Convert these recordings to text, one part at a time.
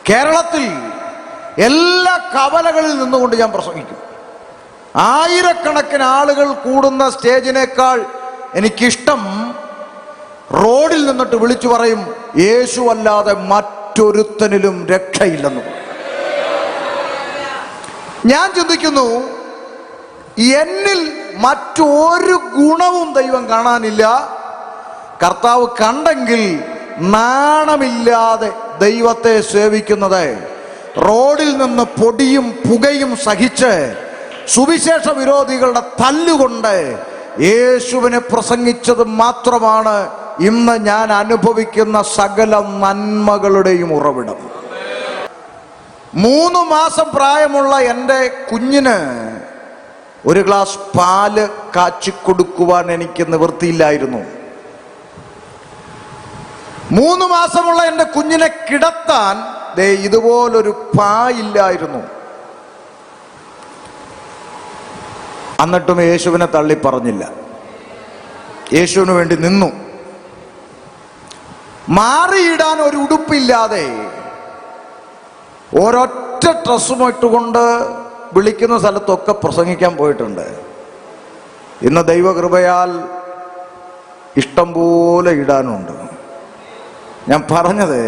കേരളത്തിൽ എല്ലാ കവലകളിൽ നിന്നുകൊണ്ട് ഞാൻ പ്രസംഗിക്കും. ആയിരക്കണക്കിന് ആളുകൾ കൂടുന്ന സ്റ്റേജിനേക്കാൾ എനിക്കിഷ്ടം റോഡിൽ നിന്നിട്ട് വിളിച്ചു പറയും, യേശു അല്ലാതെ മറ്റൊരുത്തനിലും രക്ഷയില്ലെന്ന്. ഞാൻ ചിന്തിക്കുന്നു, എന്നിൽ മറ്റൊരു ഗുണവും ദൈവം കാണാനില്ല. കർത്താവ് കണ്ടെങ്കിൽ നാണമില്ലാതെ ദൈവത്തെ സേവിക്കുന്നത്, റോഡിൽ നിന്ന് പൊടിയും പുകയും സഹിച്ച് സുവിശേഷ വിരോധികളുടെ തല്ലുകൊണ്ട് യേശുവിനെ പ്രസംഗിച്ചത് മാത്രമാണ് ഇന്ന് ഞാൻ അനുഭവിക്കുന്ന സകല നന്മകളുടെയും ഉറവിടം. 3 മാസം പ്രായമുള്ള എൻ്റെ കുഞ്ഞിന് ഒരു ഗ്ലാസ് പാല് കാച്ചിക്കൊടുക്കുവാൻ എനിക്ക് നിവൃത്തിയില്ലായിരുന്നു. 3 മാസമുള്ള എൻ്റെ കുഞ്ഞിനെ കിടത്താൻ ഇതുപോലൊരു പായില്ലായിരുന്നു. എന്നിട്ടും യേശുവിനെ തള്ളി പറഞ്ഞില്ല. യേശുവിന് വേണ്ടി നിന്നു. മാറിയിടാൻ ഒരു ഉടുപ്പില്ലാതെ ഒരൊറ്റ ഡ്രസ്സും ഇട്ടുകൊണ്ട് വിളിക്കുന്ന സ്ഥലത്തൊക്കെ പ്രസംഗിക്കാൻ പോയിട്ടുണ്ട്. ഇന്ന് ദൈവകൃപയാൽ ഇഷ്ടം പോലെ ഇടാനുണ്ട്. ഞാൻ പറഞ്ഞത്,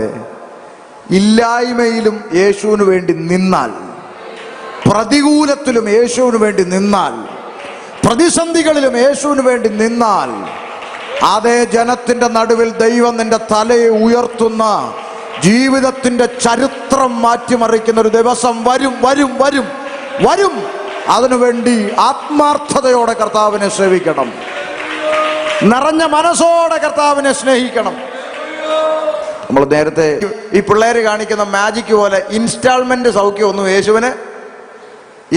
ഇല്ലായ്മയിലും യേശുവിന് വേണ്ടി നിന്നാൽ, പ്രതികൂലത്തിലും യേശുവിന് വേണ്ടി നിന്നാൽ, പ്രതിസന്ധികളിലും യേശുവിന് വേണ്ടി നിന്നാൽ, അതേ ജനത്തിന്റെ നടുവിൽ ദൈവം നിന്റെ തലയെ ഉയർത്തുന്ന, ജീവിതത്തിന്റെ ചരിത്രം മാറ്റിമറിക്കുന്ന ഒരു ദിവസം വരും വരും വരും വരും. അതിനുവേണ്ടി ആത്മാർത്ഥതയോടെ കർത്താവിനെ സേവിക്കണം. നിറഞ്ഞ മനസ്സോടെ കർത്താവിനെ സ്നേഹിക്കണം. നമ്മൾ നേരത്തെ ഈ പിള്ളേര് കാണിക്കുന്ന മാജിക് പോലെ ഇൻസ്റ്റാൾമെന്റ് സൗഖ്യമൊന്നും യേശുവിന്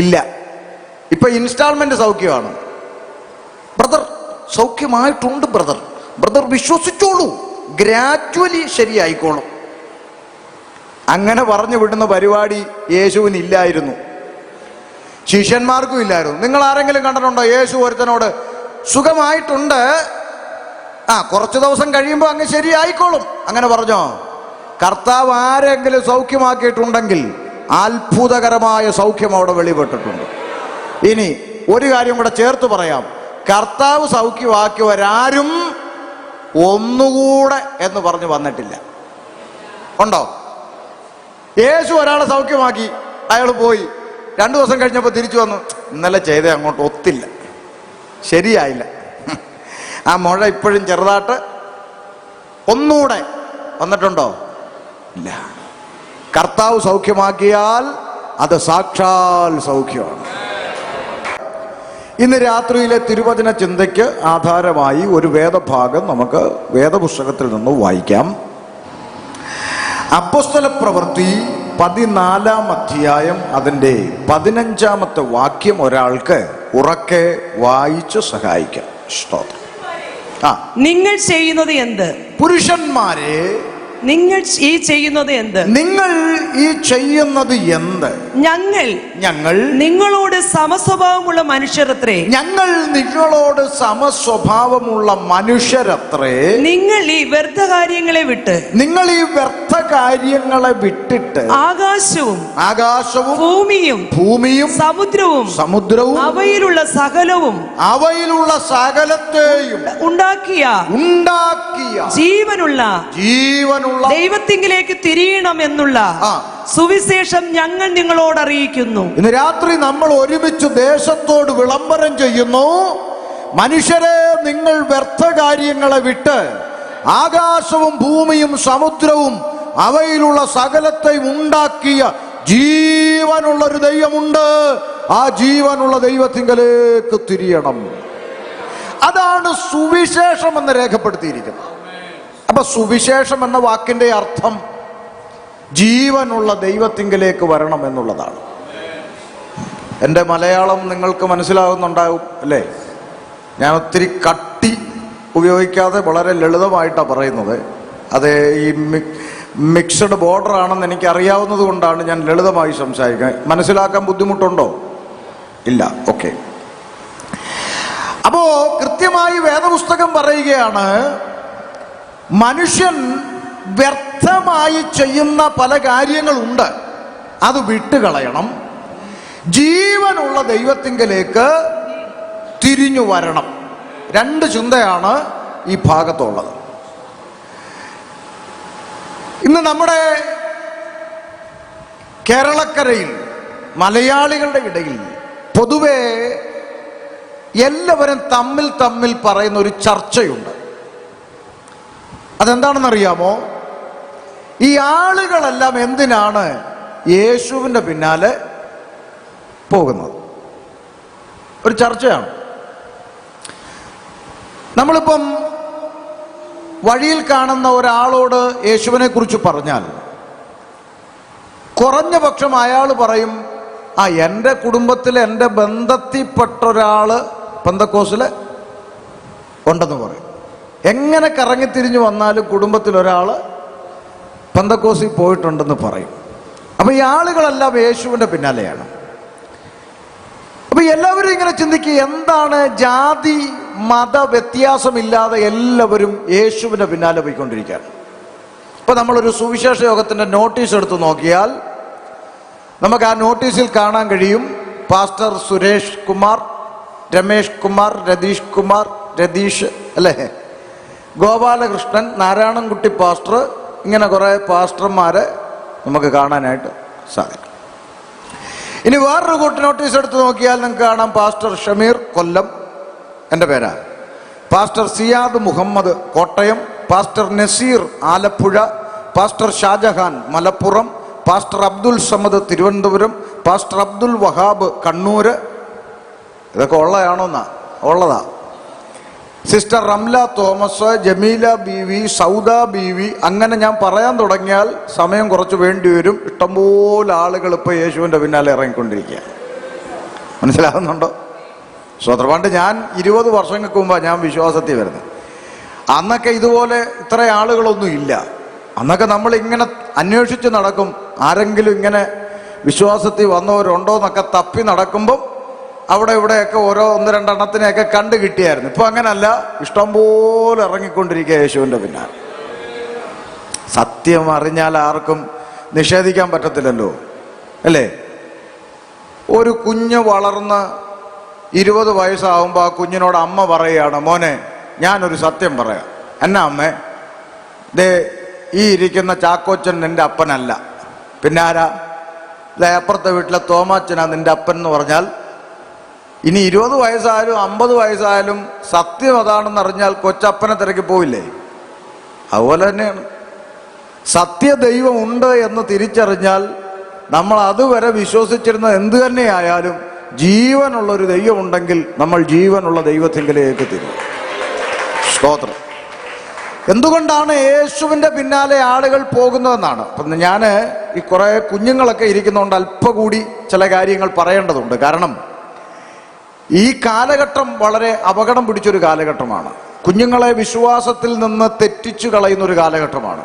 ഇല്ല. ഇപ്പൊ ഇൻസ്റ്റാൾമെന്റ് സൗഖ്യമാണ്. ബ്രദർ സൗഖ്യമായിട്ടുണ്ട്, ബ്രദർ വിശ്വസിച്ചോളൂ, ഗ്രാജുവലി ശരിയായിക്കോളും. അങ്ങനെ പറഞ്ഞു വിടുന്ന പരിപാടി യേശുവിന് ഇല്ലായിരുന്നു, ശിഷ്യന്മാർക്കും ഇല്ലായിരുന്നു. നിങ്ങൾ ആരെങ്കിലും കണ്ടിട്ടുണ്ടോ യേശു ഒരുത്തനോട് സുഖമായിട്ടുണ്ട്, കുറച്ചു ദിവസം കഴിയുമ്പോൾ അങ്ങ് ശരിയായിക്കോളും അങ്ങനെ പറഞ്ഞോ? കർത്താവ് ആരെങ്കിലും സൗഖ്യമാക്കിയിട്ടുണ്ടെങ്കിൽ അത്ഭുതകരമായ സൗഖ്യം അവിടെ വെളിപ്പെട്ടിട്ടുണ്ട്. ഇനി ഒരു കാര്യം കൂടെ ചേർത്ത് പറയാം, കർത്താവ് സൗഖ്യമാക്കിയവരാരും ഒന്നുകൂടെ എന്ന് പറഞ്ഞു വന്നിട്ടില്ല. ഉണ്ടോ? യേശു ഒരാളെ സൗഖ്യമാക്കി, അയാൾ പോയി, 2 ദിവസം കഴിഞ്ഞപ്പോൾ തിരിച്ചു വന്നു, ഇന്നലെ ചെയ്തേ അങ്ങോട്ട് ഒത്തില്ല, ശരിയായില്ല, ആ മുഴ ഇപ്പോഴും ചെറുതായിട്ട് ഒന്നുകൂടെ വന്നിട്ടുണ്ടോ? ഇല്ല. കർത്താവ് സൗഖ്യമാക്കിയാൽ അത് സാക്ഷാൽ സൗഖ്യമാണ്. ഇന്ന് രാത്രിയിലെ തിരുവചന ചിന്തയ്ക്ക് ആധാരമായി ഒരു വേദഭാഗം നമുക്ക് വേദപുസ്തകത്തിൽ നിന്ന് വായിക്കാം. അപ്പോസ്തല പ്രവൃത്തി 14-ാം അധ്യായം അതിൻ്റെ 15-ാമത്തെ വാക്യം ഒരാൾക്ക് ഉറക്കെ വായിച്ച് സഹായിക്കാം. സ്തോത്രം. നിങ്ങൾ ചെയ്യുന്നത് എന്ത്? പുരുഷന്മാരെ, നിങ്ങൾ ഈ ചെയ്യുന്നത് എന്ത്? നിങ്ങൾ ഈ ചെയ്യുന്നത് എന്ത്? ഞങ്ങൾ നിങ്ങളോട് സമസ്വഭാവമുള്ള മനുഷ്യരത്രേ. ഞങ്ങൾ നിങ്ങളോട് സമസ്വഭാവമുള്ള മനുഷ്യരത്രേ. നിങ്ങൾ ഈ വ്യർത്ഥ കാര്യങ്ങളെ വിട്ടിട്ട് ആകാശവും ഭൂമിയും സമുദ്രവും അവയിലുള്ള സകലത്തെയും ഉണ്ടാക്കിയ ജീവനുള്ള ദൈവത്തിങ്കിലേക്ക് തിരിയണമെന്നുള്ള സുവിശേഷം ഞങ്ങൾ നിങ്ങളോട് അറിയിക്കുന്നു. ഇന്ന് രാത്രി നമ്മൾ ഒരുമിച്ച് ദേശത്തോട് വിളംബരം ചെയ്യുന്നു. മനുഷ്യരെ, നിങ്ങൾ വ്യർത്ഥ കാര്യങ്ങളെ വിട്ട് ആകാശവും ഭൂമിയും സമുദ്രവും അവയിലുള്ള സകലത്തെയും ഉണ്ടാക്കിയ ജീവനുള്ളൊരു ദൈവമുണ്ട്. ആ ജീവനുള്ള ദൈവത്തിങ്കലേക്ക് തിരിയണം. അതാണ് സുവിശേഷം എന്ന് രേഖപ്പെടുത്തിയിരിക്കുന്നത്. അപ്പൊ സുവിശേഷം എന്ന വാക്കിന്റെ അർത്ഥം ജീവനുള്ള ദൈവത്തിങ്കലേക്ക് വരണം എന്നുള്ളതാണ്. എൻ്റെ മലയാളം നിങ്ങൾക്ക് മനസ്സിലാകുന്നുണ്ടാവും അല്ലേ? ഞാൻ ഒത്തിരി കട്ടി ഉപയോഗിക്കാതെ വളരെ ലളിതമായിട്ടാണ് പറയുന്നത്. അത് ഈ മിക്സഡ് ബോർഡർ ആണെന്ന് എനിക്ക് അറിയാവുന്നത് കൊണ്ടാണ് ഞാൻ ലളിതമായി സംസാരിക്കുന്നത്. മനസ്സിലാക്കാൻ ബുദ്ധിമുട്ടുണ്ടോ? ഇല്ല. ഓക്കെ. അപ്പോ കൃത്യമായി വേദപുസ്തകം പറയുകയാണ്, മനുഷ്യൻ വ്യർത്ഥ വ്യർത്ഥമായി ചെയ്യുന്ന പല കാര്യങ്ങളുണ്ട്, അത് വിട്ടുകളയണം. ജീവനുള്ള ദൈവത്തിങ്കലേക്ക് തിരിഞ്ഞു വരണം. രണ്ട് ചിന്തയാണ് ഈ ഭാഗത്തുള്ളത്. ഇന്ന് നമ്മുടെ കേരളക്കരയിൽ മലയാളികളുടെ ഇടയിൽ പൊതുവെ എല്ലാവരും തമ്മിൽ പറയുന്ന ഒരു ചർച്ചയുണ്ട്. അതെന്താണെന്നറിയാമോ? ഈ ആളുകളെല്ലാം എന്തിനാണ് യേശുവിൻ്റെ പിന്നാലെ പോകുന്നത്? ഒരു ചർച്ചയാണ്. നമ്മളിപ്പം വഴിയിൽ കാണുന്ന ഒരാളോട് യേശുവിനെ കുറിച്ച് പറഞ്ഞാൽ കുറഞ്ഞ പക്ഷം അയാൾ പറയും, എൻ്റെ കുടുംബത്തിൽ എൻ്റെ ബന്ധത്തിൽപ്പെട്ട ഒരാൾ പെന്തക്കോസിൽ ഉണ്ടെന്ന് പറയും. എങ്ങനെ കറങ്ങിത്തിരിഞ്ഞു വന്നാലും കുടുംബത്തിൽ ഒരാൾ പെന്തക്കോസിൽ പോയിട്ടുണ്ടെന്ന് പറയും. അപ്പം ഈ ആളുകളെല്ലാം യേശുവിൻ്റെ പിന്നാലെയാണ്. അപ്പം എല്ലാവരും ഇങ്ങനെ ചിന്തിക്കുക, എന്താണ് ജാതി മത വ്യത്യാസമില്ലാതെ എല്ലാവരും യേശുവിൻ്റെ പിന്നാലെ പോയിക്കൊണ്ടിരിക്കുകയാണ്. ഇപ്പം നമ്മളൊരു സുവിശേഷ യോഗത്തിൻ്റെ നോട്ടീസ് എടുത്ത് നോക്കിയാൽ നമുക്ക് ആ നോട്ടീസിൽ കാണാൻ കഴിയും, പാസ്റ്റർ സുരേഷ് കുമാർ, രമേഷ് കുമാർ, രതീഷ് കുമാർ, രതീഷ് അല്ലേ, ഗോപാലകൃഷ്ണൻ, നാരായണൻകുട്ടി പാസ്റ്റർ, ഇങ്ങനെ കുറേ പാസ്റ്റർമാരെ നമുക്ക് കാണാനായിട്ട് സാധിക്കും. ഇനി വേറൊരു കൂട്ട് നോട്ടീസ് എടുത്ത് നോക്കിയാൽ നിങ്ങൾക്ക് കാണാം, പാസ്റ്റർ ഷമീർ കൊല്ലം, എൻ്റെ പേരാ, pastor Siyad Muhammad Kottayam, pastor Naseer Alappuzha, pastor Shajahan Malappuram, pastor Abdul Samad Thiruvananthapuram, pastor Abdul Wahab Kannur. ഇതൊക്കെ ഉള്ളതാണോന്നാ? ഉള്ളതാ. സിസ്റ്റർ റംല തോമസ്, ജമീല ബീവി, സൗദ ബീവി, അങ്ങനെ ഞാൻ പറയാൻ തുടങ്ങിയാൽ സമയം കുറച്ച് വേണ്ടി വരും. ഇഷ്ടംപോലെ ആളുകൾ ഇപ്പോൾ യേശുവിൻ്റെ പിന്നാലെ ഇറങ്ങിക്കൊണ്ടിരിക്കുക. മനസ്സിലാകുന്നുണ്ടോ? സ്വതന്ത്രപണ്ട് ഞാൻ 20 വർഷങ്ങൾക്ക് മുമ്പാണ് ഞാൻ വിശ്വാസത്തിൽ വരുന്നത്. അന്നൊക്കെ ഇതുപോലെ ഇത്ര ആളുകളൊന്നും ഇല്ല. അന്നൊക്കെ നമ്മൾ ഇങ്ങനെ അന്വേഷിച്ച് നടക്കും, ആരെങ്കിലും ഇങ്ങനെ വിശ്വാസത്തിൽ വന്നവരുണ്ടോ എന്നൊക്കെ തപ്പി നടക്കുമ്പം അവിടെ ഇവിടെയൊക്കെ ഓരോ 1-2 എണ്ണത്തിനെയൊക്കെ കണ്ടു കിട്ടിയായിരുന്നു. ഇപ്പം അങ്ങനല്ല, ഇഷ്ടംപോലെ ഇറങ്ങിക്കൊണ്ടിരിക്കുക യേശുവിൻ്റെ പിന്നാലെ. സത്യം അറിഞ്ഞാൽ ആർക്കും നിഷേധിക്കാൻ പറ്റത്തില്ലല്ലോ, അല്ലേ? ഒരു കുഞ്ഞ് വളർന്ന് 20 വയസ്സാവുമ്പോൾ ആ കുഞ്ഞിനോട് അമ്മ പറയുകയാണ്, മോനെ ഞാനൊരു സത്യം പറയാം. എന്നാ അമ്മേ? ദേ ഈ ഇരിക്കുന്ന ചാക്കോച്ചൻ നിൻ്റെ അപ്പനല്ല, പിന്നെ ആരാ? അപ്പുറത്തെ വീട്ടിലെ തോമാച്ചനാ നിൻ്റെ അപ്പൻ എന്ന് പറഞ്ഞാൽ, ഇനി 20 വയസ്സായാലും 50 വയസ്സായാലും സത്യം അതാണെന്ന് അറിഞ്ഞാൽ കൊച്ചപ്പനെ തിരക്കി പോവില്ലേ? അതുപോലെ തന്നെയാണ് സത്യദൈവം ഉണ്ട് എന്ന് തിരിച്ചറിഞ്ഞാൽ നമ്മൾ അതുവരെ വിശ്വസിച്ചിരുന്നത് എന്തു തന്നെയായാലും ജീവനുള്ളൊരു ദൈവം ഉണ്ടെങ്കിൽ നമ്മൾ ജീവനുള്ള ദൈവത്തിലേക്ക് തിരിയും. സ്തോത്രം. എന്തുകൊണ്ടാണ് യേശുവിൻ്റെ പിന്നാലെ ആളുകൾ പോകുന്നതെന്നാണ്. അപ്പം ഞാൻ ഈ കുറേ കുഞ്ഞുങ്ങളൊക്കെ ഇരിക്കുന്നതുകൊണ്ട് അല്പം കൂടി ചില കാര്യങ്ങൾ പറയേണ്ടതുണ്ട്. കാരണം ഈ കാലഘട്ടം വളരെ അപകടം പിടിച്ചൊരു കാലഘട്ടമാണ്. കുഞ്ഞുങ്ങളെ വിശ്വാസത്തിൽ നിന്ന് തെറ്റിച്ചു കളയുന്നൊരു കാലഘട്ടമാണ്.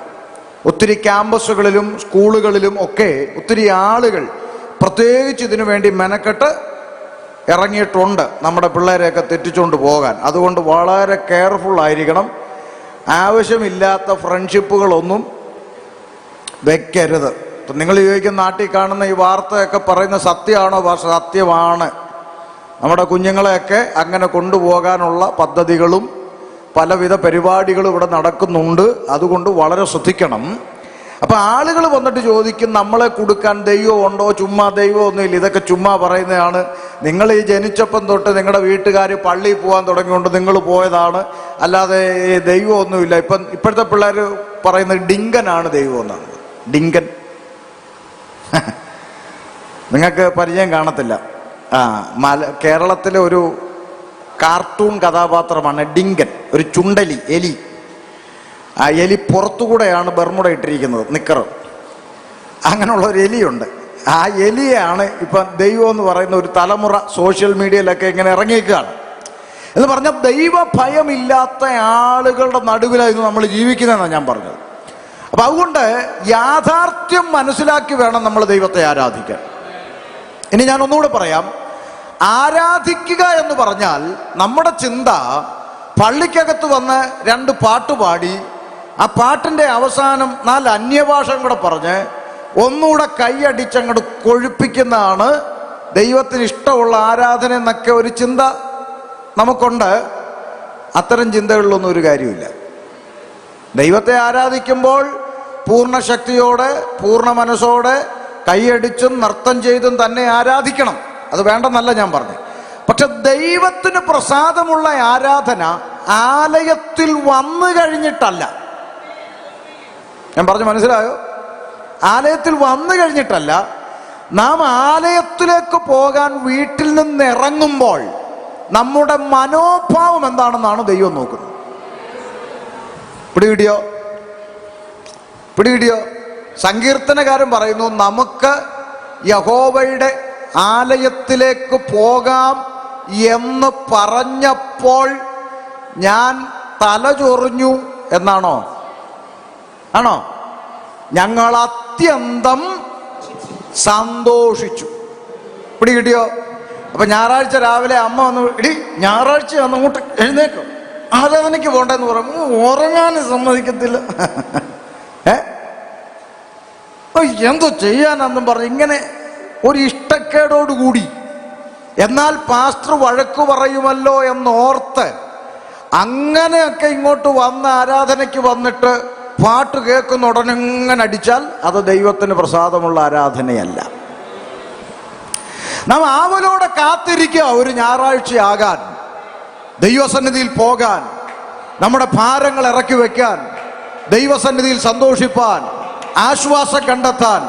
ഒത്തിരി ക്യാമ്പസുകളിലും സ്കൂളുകളിലും ഒക്കെ ഒത്തിരി ആളുകൾ പ്രത്യേകിച്ച് ഇതിനു വേണ്ടി മെനക്കെട്ട് ഇറങ്ങിയിട്ടുണ്ട്, നമ്മുടെ പിള്ളേരെയൊക്കെ തെറ്റിച്ചുകൊണ്ട് പോകാൻ. അതുകൊണ്ട് വളരെ കെയർഫുൾ ആയിരിക്കണം. ആവശ്യമില്ലാത്ത ഫ്രണ്ട്ഷിപ്പുകളൊന്നും വെക്കരുത്. ഇപ്പം നിങ്ങൾ ചോദിക്കുന്ന നാട്ടിൽ കാണുന്ന ഈ വാർത്തയൊക്കെ പറയുന്ന സത്യമാണോ? സത്യമാണ്. നമ്മുടെ കുഞ്ഞുങ്ങളെയൊക്കെ അങ്ങനെ കൊണ്ടുപോകാനുള്ള പദ്ധതികളും പലവിധ പരിപാടികളും ഇവിടെ നടക്കുന്നുണ്ട്. അതുകൊണ്ട് വളരെ ശ്രദ്ധിക്കണം. അപ്പം ആളുകൾ വന്നിട്ട് ചോദിക്കും, നമ്മളെ കൊടുക്കാൻ ദൈവം ഉണ്ടോ? ചുമ്മാ ദൈവമൊന്നുമില്ല, ഇതൊക്കെ ചുമ്മാ പറയുന്നതാണ്. നിങ്ങൾ ഈ ജനിച്ചപ്പം തൊട്ട് നിങ്ങളുടെ വീട്ടുകാർ പള്ളിയിൽ പോകാൻ തുടങ്ങിക്കൊണ്ട് നിങ്ങൾ പോയതാണ്, അല്ലാതെ ദൈവമൊന്നുമില്ല. ഇപ്പോഴത്തെ പിള്ളേർ പറയുന്നത് ഡിങ്കനാണ് ദൈവം എന്നാണ്. ഡിങ്കൻ നിങ്ങൾക്ക് പരിചയം കാണത്തില്ല. കേരളത്തിലെ ഒരു കാർട്ടൂൺ കഥാപാത്രമാണ് ഡിങ്കൻ. ഒരു ചുണ്ടലി എലി. ആ എലി പുറത്തുകൂടെയാണ് ബർമുട ഇട്ടിരിക്കുന്നത്, നിക്കറ്. അങ്ങനെയുള്ള ഒരു എലിയുണ്ട്. ആ എലിയാണ് ഇപ്പം ദൈവം എന്ന് പറയുന്ന ഒരു തലമുറ സോഷ്യൽ മീഡിയയിലൊക്കെ ഇങ്ങനെ ഇറങ്ങിയേക്കുകയാണ്. എന്ന് പറഞ്ഞാൽ ദൈവഭയമില്ലാത്ത ആളുകളുടെ നടുവിലായിരുന്നു നമ്മൾ ജീവിക്കുന്നതെന്നാണ് ഞാൻ പറഞ്ഞത്. അപ്പം അതുകൊണ്ട് യാഥാർത്ഥ്യം മനസ്സിലാക്കി വേണം നമ്മൾ ദൈവത്തെ ആരാധിക്കാൻ. ഇനി ഞാൻ ഒന്നുകൂടെ പറയാം. ആരാധിക്കുക എന്ന് പറഞ്ഞാൽ നമ്മുടെ ചിന്ത പള്ളിക്കകത്ത് വന്ന് 2 പാട്ടുപാടി ആ പാട്ടിൻ്റെ അവസാനം 4 അന്യഭാഷയും കൂടെ പറഞ്ഞ് ഒന്നുകൂടെ കൈയടിച്ചങ്ങോട്ട് കൊഴുപ്പിക്കുന്നതാണ് ദൈവത്തിന് ഇഷ്ടമുള്ള ആരാധന എന്നൊക്കെ ഒരു ചിന്ത നമുക്കുണ്ട്. അത്തരം ചിന്തകളിലൊന്നും ഒരു കാര്യമില്ല. ദൈവത്തെ ആരാധിക്കുമ്പോൾ പൂർണ്ണ ശക്തിയോടെ പൂർണ്ണ മനസ്സോടെ കൈയടിച്ചും നൃത്തം ചെയ്തും തന്നെ ആരാധിക്കണം. അത് വേണ്ടെന്നല്ല ഞാൻ പറഞ്ഞു. പക്ഷെ ദൈവത്തിന് പ്രസാദമുള്ള ആരാധന ആലയത്തിൽ വന്നു കഴിഞ്ഞിട്ടല്ല. ഞാൻ പറഞ്ഞു മനസ്സിലായോ? ആലയത്തിൽ വന്നു കഴിഞ്ഞിട്ടല്ല. നാം ആലയത്തിലേക്ക് പോകാൻ വീട്ടിൽ നിന്ന് ഇറങ്ങുമ്പോൾ നമ്മുടെ മനോഭാവം എന്താണെന്നാണ് ദൈവം നോക്കുന്നത്. പിടികിടിയോ? സങ്കീർത്തനകാരൻ പറയുന്നു, നമുക്ക് യഹോവയുടെ ആലയത്തിലേക്ക് പോകാം എന്ന് പറഞ്ഞപ്പോൾ ഞാൻ തലചൊറിഞ്ഞു എന്നാണോ? ആണോ? ഞങ്ങൾ അത്യന്തം സന്തോഷിച്ചു. പിടികിട്ടിയോ? അപ്പൊ ഞായറാഴ്ച രാവിലെ അമ്മ വന്ന്, ഇടി ഞായറാഴ്ച വന്ന് അങ്ങോട്ട് എഴുന്നേക്കും, ആരാധനയ്ക്ക് പോണ്ടെന്ന് പറഞ്ഞു. ഉറങ്ങാനും സമ്മതിക്കത്തില്ല. എന്തോ ചെയ്യാനെന്നും പറഞ്ഞു ഇങ്ങനെ ഒരു ഇഷ്ടക്കേടോടുകൂടി. എന്നാൽ പാസ്റ്റർ വഴക്കു പറയുമല്ലോ എന്നോർത്ത് അങ്ങനെയൊക്കെ ഇങ്ങോട്ട് വന്ന് ആരാധനയ്ക്ക് വന്നിട്ട് പാട്ട് കേൾക്കുന്ന ഉടനെ ഇങ്ങനെ അടിച്ചാൽ അത് ദൈവത്തിന് പ്രസാദമുള്ള ആരാധനയല്ല. നാം ആവലോടെ കാത്തിരിക്കുക ഒരു ഞായറാഴ്ചയാകാൻ, ദൈവസന്നിധിയിൽ പോകാൻ, നമ്മുടെ ഭാരങ്ങൾ ഇറക്കി വെക്കാൻ, ദൈവസന്നിധിയിൽ സന്തോഷിപ്പാൻ, ആശ്വാസം കണ്ടെത്താൻ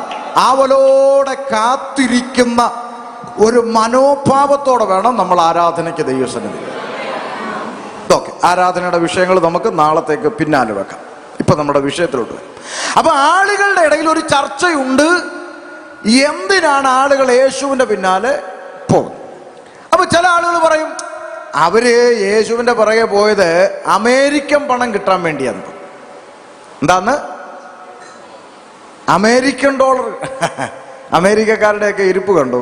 ആവലോടെ കാത്തിരിക്കുന്ന ഒരു മനോഭാവത്തോടെ വേണം നമ്മൾ ആരാധനയ്ക്ക് ദൈവസന്നിധി. ഓക്കെ, ആരാധനയുടെ വിഷയങ്ങൾ നമുക്ക് നാളത്തേക്ക് പിന്നാലെ വെക്കാം. ഇപ്പൊ നമ്മുടെ വിഷയത്തിലോട്ട് വരും. അപ്പൊ ആളുകളുടെ ഇടയിൽ ഒരു ചർച്ചയുണ്ട്, എന്തിനാണ് ആളുകൾ യേശുവിന്റെ പിന്നാലെ പോകും. അപ്പൊ ചില ആളുകൾ പറയും, അവര് യേശുവിന്റെ പുറകെ പോയത് അമേരിക്കൻ പണം കിട്ടാൻ വേണ്ടിയാണ്. എന്താന്ന്? American dollar. അമേരിക്കക്കാരുടെയൊക്കെ ഇരിപ്പ് കണ്ടു.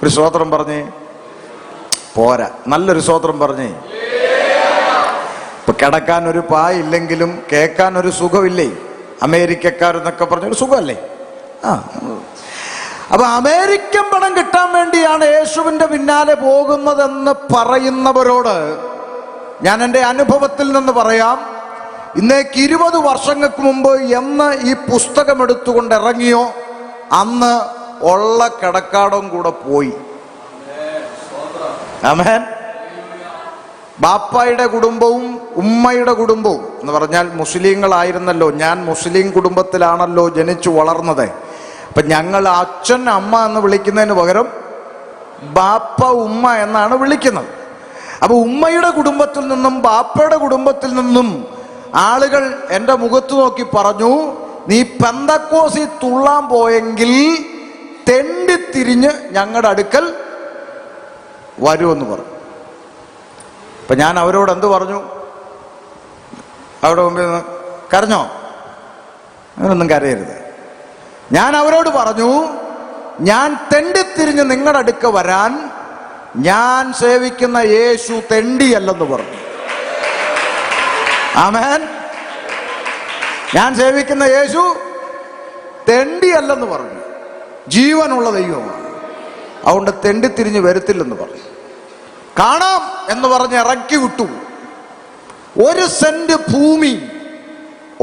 ഒരു സ്തോത്രം പറഞ്ഞേ. പോരാ, നല്ലൊരു സ്തോത്രം പറഞ്ഞേ. ഇപ്പൊ കിടക്കാൻ ഒരു പായില്ലെങ്കിലും കേൾക്കാൻ ഒരു സുഖമില്ലേ? അമേരിക്കക്കാരെന്നൊക്കെ പറഞ്ഞൊരു സുഖമല്ലേ? അപ്പൊ അമേരിക്കൻ പണം കിട്ടാൻ വേണ്ടിയാണ് യേശുവിന്റെ പിന്നാലെ പോകുന്നതെന്ന് പറയുന്നവരോട് ഞാൻ എൻ്റെ അനുഭവത്തിൽ നിന്ന് പറയാം. ഇന്നേക്ക് 20 വർഷങ്ങൾക്ക് മുമ്പ് എന്ന് ഈ പുസ്തകം എടുത്തുകൊണ്ട് ഇറങ്ങിയോ അന്ന് ഉള്ള കിടക്കാടും കൂടെ പോയി. ആമേൻ. ബാപ്പായുടെ കുടുംബവും ഉമ്മയുടെ കുടുംബവും എന്ന് പറഞ്ഞാൽ മുസ്ലിങ്ങളായിരുന്നല്ലോ. ഞാൻ മുസ്ലിം കുടുംബത്തിലാണല്ലോ ജനിച്ചു വളർന്നത്. അപ്പൊ ഞങ്ങൾ അച്ഛൻ അമ്മ എന്ന് വിളിക്കുന്നതിന് പകരം ബാപ്പ ഉമ്മ എന്നാണ് വിളിക്കുന്നത്. അപ്പൊ ഉമ്മയുടെ കുടുംബത്തിൽ നിന്നും ബാപ്പയുടെ കുടുംബത്തിൽ നിന്നും ആളുകൾ എൻ്റെ മുഖത്ത് നോക്കി പറഞ്ഞു, നീ പെന്തക്കോസിൽ തുള്ളാൻ പോയെങ്കിൽ തെണ്ടിത്തിരിഞ്ഞ് ഞങ്ങളുടെ അടുക്കൽ വരുമെന്ന് പറഞ്ഞു. അപ്പൊ ഞാൻ അവരോട് എന്ത് പറഞ്ഞു? അവിടെ മുമ്പിൽ നിന്ന് കരഞ്ഞോ? അങ്ങനൊന്നും കരയരുത്. ഞാൻ അവരോട് പറഞ്ഞു, ഞാൻ തെണ്ടിത്തിരിഞ്ഞ് നിങ്ങളുടെ അടുക്ക വരാൻ ഞാൻ സേവിക്കുന്ന യേശു തെണ്ടിയല്ലെന്ന് പറഞ്ഞു. ആമേൻ. ഞാൻ സേവിക്കുന്ന യേശു തെണ്ടിയല്ലെന്ന് പറഞ്ഞു. ജീവനുള്ള ദൈവമാണ്. അതുകൊണ്ട് തെണ്ടിത്തിരിഞ്ഞ് വരത്തില്ലെന്ന് പറഞ്ഞു. കാണാം എന്ന് പറഞ്ഞ് ഇറക്കി വിട്ടു. 1 സെന്റ് ഭൂമി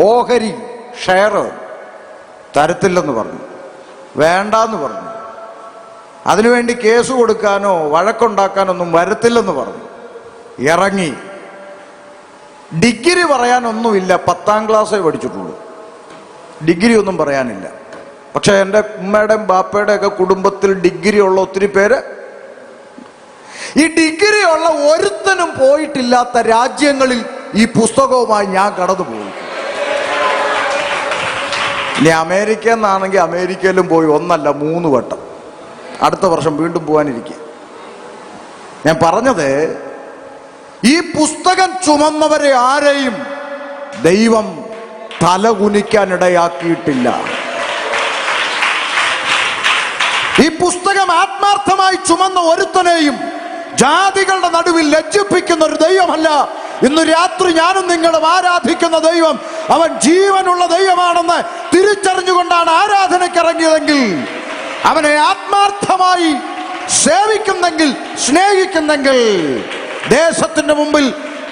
ഓഹരി ഷെയർ തരത്തില്ലെന്ന് പറഞ്ഞു. വേണ്ടാന്ന് പറഞ്ഞു. അതിനുവേണ്ടി കേസ് കൊടുക്കാനോ വഴക്കുണ്ടാക്കാനൊന്നും വരത്തില്ലെന്ന് പറഞ്ഞു. ഇറങ്ങി. ഡിഗ്രി പറയാനൊന്നുമില്ല, 10ാം ക്ലാസ്സേ പഠിച്ചിട്ടുള്ളൂ. ഡിഗ്രി ഒന്നും പറയാനില്ല. പക്ഷെ എൻ്റെ ഉമ്മയുടെയും ബാപ്പയുടെയും ഒക്കെ കുടുംബത്തിൽ ഡിഗ്രി ഉള്ള ഒത്തിരി പേര്, ഈ ഡിഗ്രി ഉള്ള ഒരുത്തനും പോയിട്ടില്ലാത്ത രാജ്യങ്ങളിൽ ഈ പുസ്തകവുമായി ഞാൻ കടന്നു പോകും. ഇനി അമേരിക്ക എന്നാണെങ്കിൽ അമേരിക്കയിലും പോയി 1 അല്ല 3 വട്ടം. അടുത്ത വർഷം വീണ്ടും പോകാനിരിക്കുക. ഞാൻ പറഞ്ഞത്, ഈ പുസ്തകം ചുമന്നവരെ ആരെയും ദൈവം തലകുനിക്കാനിടയാക്കിയിട്ടില്ല. ഈ പുസ്തകം ആത്മാർത്ഥമായി ചുമന്ന ഒരുത്തനെയും ജാതികളുടെ നടുവിൽ ലജ്ജിപ്പിക്കുന്ന ഒരു ദൈവമല്ല ഇന്ന് രാത്രി ഞാനും നിങ്ങളും ആരാധിക്കുന്ന ദൈവം അവൻ ജീവനുള്ള ദൈവമാണെന്ന് തിരിച്ചറിഞ്ഞുകൊണ്ടാണ് ആരാധനയ്ക്ക് ഇറങ്ങിയതെങ്കിൽ, അവനെ ആത്മാർത്ഥമായി സേവിക്കുന്നെങ്കിൽ, സ്നേഹിക്കുന്നെങ്കിൽ, ദേശത്തിന്റെ മുമ്പിൽ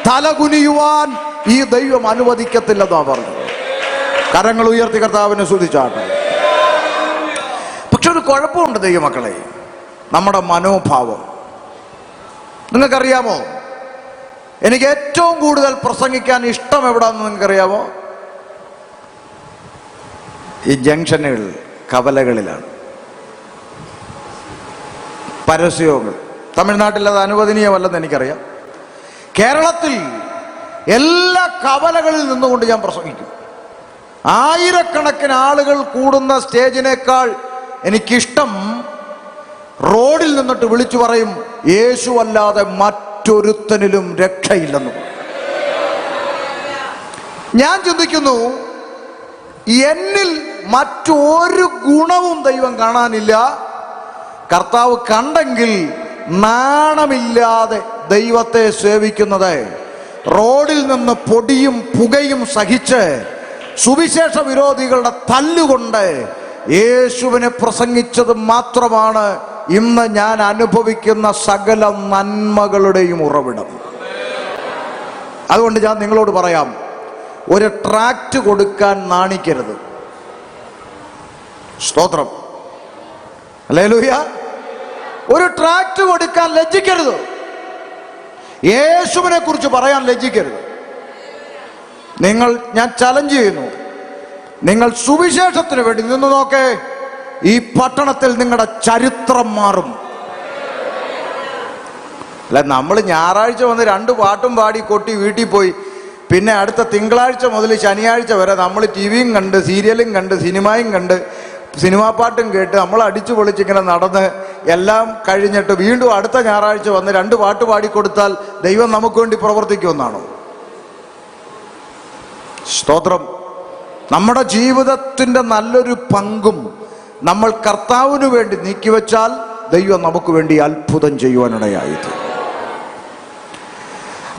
തലകുനിയുവാൻ ഈ ദൈവം അനുവദിക്കത്തില്ലെന്നാ പറഞ്ഞത്. കരങ്ങൾ ഉയർത്തി കർത്താവിനെ സ്തുതിച്ചാട്ടെ. പക്ഷെ ഒരു കുഴപ്പമുണ്ട് ദൈവമക്കളെ, നമ്മുടെ മനോഭാവം. നിങ്ങൾക്കറിയാമോ, എനിക്ക് ഏറ്റവും കൂടുതൽ പ്രസംഗിക്കാൻ ഇഷ്ടം എവിടാന്ന് നിങ്ങൾക്കറിയാമോ? ഈ ജംഗ്ഷനുകൾ, കവലകളിലാണ്. പരസ്യങ്ങൾ തമിഴ്നാട്ടിൽ അത് അനുവദനീയമല്ലെന്ന് എനിക്കറിയാം. കേരളത്തിൽ എല്ലാ കവലകളിൽ നിന്നുകൊണ്ട് ഞാൻ പ്രസംഗിക്കും. ആയിരക്കണക്കിന് ആളുകൾ കൂടുന്ന സ്റ്റേജിനേക്കാൾ എനിക്കിഷ്ടം റോഡിൽ നിന്നിട്ട് വിളിച്ചു പറയും, യേശു അല്ലാതെ മറ്റൊരുത്തനിലും രക്ഷയില്ലെന്ന്. ഞാൻ ചിന്തിക്കുന്നു, എന്നിൽ മറ്റൊരു ഗുണവും ദൈവം കാണാനില്ല. കർത്താവ് കണ്ടെങ്കിൽ നാണമില്ലാതെ ദൈവത്തെ സേവിക്കുന്നത്, റോഡിൽ നിന്ന് പൊടിയും പുകയും സഹിച്ച് സുവിശേഷ വിരോധികളുടെ തല്ലുകൊണ്ട് യേശുവിനെ പ്രസംഗിച്ചത് മാത്രമാണ് ഇന്ന് ഞാൻ അനുഭവിക്കുന്ന സകല നന്മകളുടെയും ഉറവിടം. അതുകൊണ്ട് ഞാൻ നിങ്ങളോട് പറയാം, ഒരു ട്രാക്റ്റ് കൊടുക്കാൻ നാണിക്കരുത്. സ്തോത്രം, ഹല്ലേലൂയ. ഒരു ട്രാക്റ്റ് കൊടുക്കാൻ ലജ്ജിക്കരുത്. യേശുവിനെ കുറിച്ച് പറയാൻ ലജ്ജിക്കരുത്. ഞാൻ ചലഞ്ച് ചെയ്യുന്നു, നിങ്ങൾ സുവിശേഷത്തിന് വേണ്ടി നിന്ന് നോക്കേ, ഈ പട്ടണത്തിൽ നിങ്ങളുടെ ചരിത്രം മാറും. അല്ല, നമ്മൾ ഞായറാഴ്ച വന്ന് 2 പാട്ടും പാടി കൊട്ടി വീട്ടിൽ പോയി, പിന്നെ അടുത്ത തിങ്കളാഴ്ച മുതൽ ശനിയാഴ്ച വരെ നമ്മൾ ടിവിയും കണ്ട്, സീരിയലും കണ്ട്, സിനിമയും കണ്ട്, സിനിമാ പാട്ടും കേട്ട് നമ്മൾ അടിച്ചു പൊളിച്ചിങ്ങനെ നടന്ന് എല്ലാം കഴിഞ്ഞിട്ട് വീണ്ടും അടുത്ത ഞായറാഴ്ച വന്ന് 2 പാട്ട് പാടിക്കൊടുത്താൽ ദൈവം നമുക്ക് വേണ്ടി പ്രവർത്തിക്കുമെന്നാണോ? സ്തോത്രം. നമ്മുടെ ജീവിതത്തിൻ്റെ നല്ലൊരു പങ്കും നമ്മൾ കർത്താവിന് വേണ്ടി നീക്കിവെച്ചാൽ ദൈവം നമുക്ക് വേണ്ടി അത്ഭുതം ചെയ്യുവാനിടയായിട്ട്.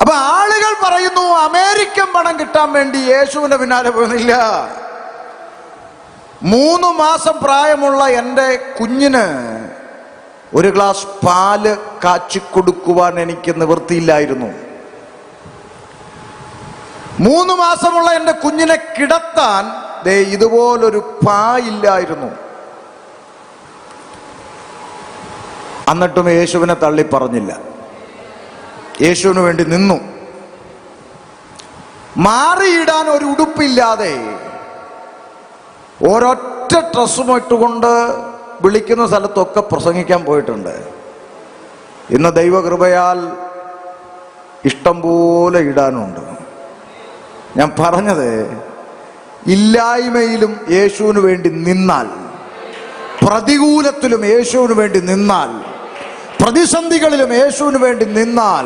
അപ്പൊ ആളുകൾ പറയുന്നു, അമേരിക്കൻ പണം കിട്ടാൻ വേണ്ടി യേശുവിന്റെ പിന്നാലെ പോകുന്നില്ല. 3 മാസം പ്രായമുള്ള എൻ്റെ കുഞ്ഞിന് ഒരു ഗ്ലാസ് പാല് കാച്ചിക്കൊടുക്കുവാൻ എനിക്ക് നിവൃത്തിയില്ലായിരുന്നു. 3 മാസമുള്ള എൻ്റെ കുഞ്ഞിനെ കിടത്താൻ ഇതുപോലൊരു പായില്ലായിരുന്നു. എന്നിട്ടും യേശുവിനെ തള്ളി പറഞ്ഞില്ല. യേശുവിന് വേണ്ടി നിന്നു. മാറിയിടാൻ ഒരു ഉടുപ്പില്ലാതെ ഒരൊറ്റ ഡ്രസ്സും ഇട്ടുകൊണ്ട് വിളിക്കുന്ന സ്ഥലത്തൊക്കെ പ്രസംഗിക്കാൻ പോയിട്ടുണ്ട്. ഇന്ന് ദൈവകൃപയാൽ ഇഷ്ടം പോലെ ഇടാനുണ്ട്. ഞാൻ പറഞ്ഞത്, ഇല്ലായ്മയിലും യേശുവിന് വേണ്ടി നിന്നാൽ, പ്രതികൂലത്തിലും യേശുവിന് വേണ്ടി നിന്നാൽ, പ്രതിസന്ധികളിലും യേശുവിന് വേണ്ടി നിന്നാൽ,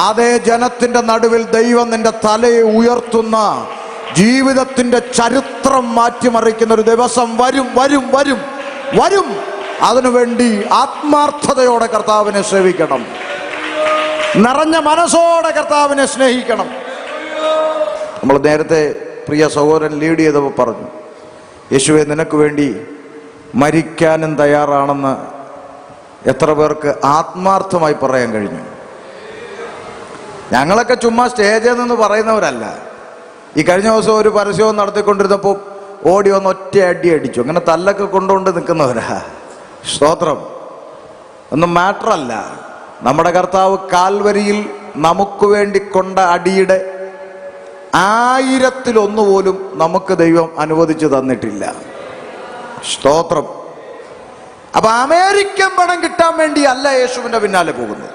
അതേ ജനത്തിന്റെ നടുവിൽ ദൈവം നിന്റെ തലയെ ഉയർത്തുന്ന, ജീവിതത്തിന്റെ ചരിത്രം മാറ്റിമറിക്കുന്ന ഒരു ദിവസം വരും വരും വരും വരും. അതിനുവേണ്ടി ആത്മാർത്ഥതയോടെ കർത്താവിനെ സേവിക്കണം. നിറഞ്ഞ മനസ്സോടെ കർത്താവിനെ സ്നേഹിക്കണം. നമ്മൾ നേരത്തെ പ്രിയ സഹോദരൻ ലീഡ് ചെയ്തപ്പോൾ പറഞ്ഞു, യേശുവേ നിനക്ക് വേണ്ടി മരിക്കാനും തയ്യാറാണെന്ന് എത്ര പേർക്ക് ആത്മാർത്ഥമായി പറയാൻ കഴിഞ്ഞു? ഞങ്ങളൊക്കെ ചുമ്മാ സ്റ്റേജിൽ നിന്ന് പറയുന്നവരല്ല. ഈ കഴിഞ്ഞ ദിവസം ഒരു പരസ്യവും നടത്തിക്കൊണ്ടിരുന്നപ്പോൾ ഓടി വന്ന് ഒറ്റ അടി അടിച്ചു. അങ്ങനെ തല്ലൊക്കെ കൊണ്ടുകൊണ്ട് നിൽക്കുന്നവരാ. സ്തോത്രം. ഒന്നും മാറ്ററല്ല. നമ്മുടെ കർത്താവ് കാൽവരിയിൽ നമുക്ക് വേണ്ടി കൊണ്ട അടിയുടെ 1000-ൽ 1 പോലും നമുക്ക് ദൈവം അനുവദിച്ചു തന്നിട്ടില്ല. സ്തോത്രം. അപ്പൊ അമേരിക്കൻ പണം കിട്ടാൻ വേണ്ടി അല്ല യേശുവിന്റെ പിന്നാലെ പോകുന്നത്.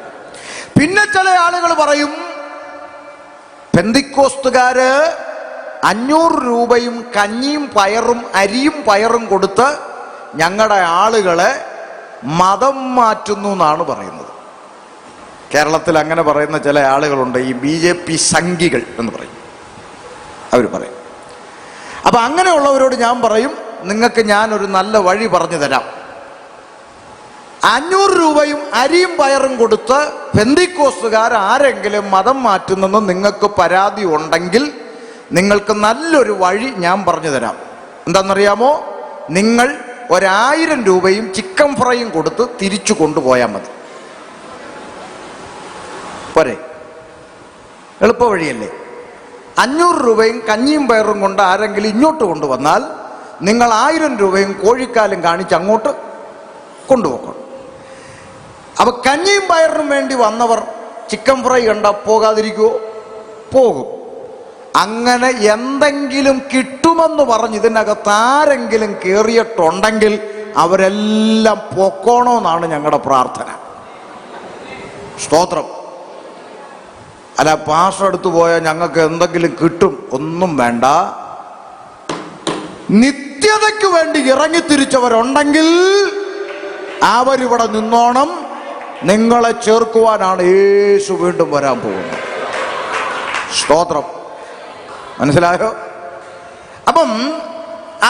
പിന്നെ ചില ആളുകൾ പറയും, പെന്തിക്കോസ്തുകാര് 500 രൂപയും കഞ്ഞിയും പയറും അരിയും പയറും കൊടുത്ത് ഞങ്ങളുടെ ആളുകളെ മതം മാറ്റുന്നു എന്നാണ് പറയുന്നത്. കേരളത്തിൽ അങ്ങനെ പറയുന്ന ചില ആളുകളുണ്ട്, ഈ BJP സംഘികൾ എന്ന് പറയും, അവർ പറയും. അപ്പൊ അങ്ങനെയുള്ളവരോട് ഞാൻ പറയും, നിങ്ങൾക്ക് ഞാനൊരു നല്ല വഴി പറഞ്ഞു തരാം. 500 രൂപയും അരിയും പയറും കൊടുത്ത് പെന്തിക്കോസ്തുകാർ ആരെങ്കിലും മതം മാറ്റുന്നെന്ന് നിങ്ങൾക്ക് പരാതി ഉണ്ടെങ്കിൽ നിങ്ങൾക്ക് നല്ലൊരു വഴി ഞാൻ പറഞ്ഞു തരാം. എന്താണെന്നറിയാമോ? നിങ്ങൾ 1000 രൂപയും ചിക്കൻ ഫ്രൈയും കൊടുത്ത് തിരിച്ചു കൊണ്ടുപോയാൽ മതി. പോരെ? എളുപ്പ വഴിയല്ലേ? 500 രൂപയും കഞ്ഞിയും പയറും കൊണ്ട് ആരെങ്കിലും ഇങ്ങോട്ട് കൊണ്ടുവന്നാൽ നിങ്ങൾ 1000 രൂപയും കോഴിക്കാലും കാണിച്ച് അങ്ങോട്ട് കൊണ്ടുപോക്കണം. അപ്പൊ കഞ്ഞിയും പയറിനും വേണ്ടി വന്നവർ ചിക്കൻ ഫ്രൈ കണ്ട പോകാതിരിക്കുമോ? പോകും. അങ്ങനെ എന്തെങ്കിലും കിട്ടുമെന്ന് പറഞ്ഞ് ഇതിനകത്ത് ആരെങ്കിലും കയറിയിട്ടുണ്ടെങ്കിൽ അവരെല്ലാം പൊക്കോണമെന്നാണ് ഞങ്ങളുടെ പ്രാർത്ഥന. സ്തോത്രം. അല്ല, പാസ്റ്റർ അടുത്ത് പോയാൽ ഞങ്ങൾക്ക് എന്തെങ്കിലും കിട്ടും, ഒന്നും വേണ്ട. നിത്യതയ്ക്ക് വേണ്ടി ഇറങ്ങിത്തിരിച്ചവരുണ്ടെങ്കിൽ അവരിവിടെ നിന്നോണം. നിങ്ങളെ ചേർക്കുവാനാണ് യേശു വീണ്ടും വരാൻ പോകുന്നത്. സ്തോത്രം. മനസ്സിലായോ? അപ്പം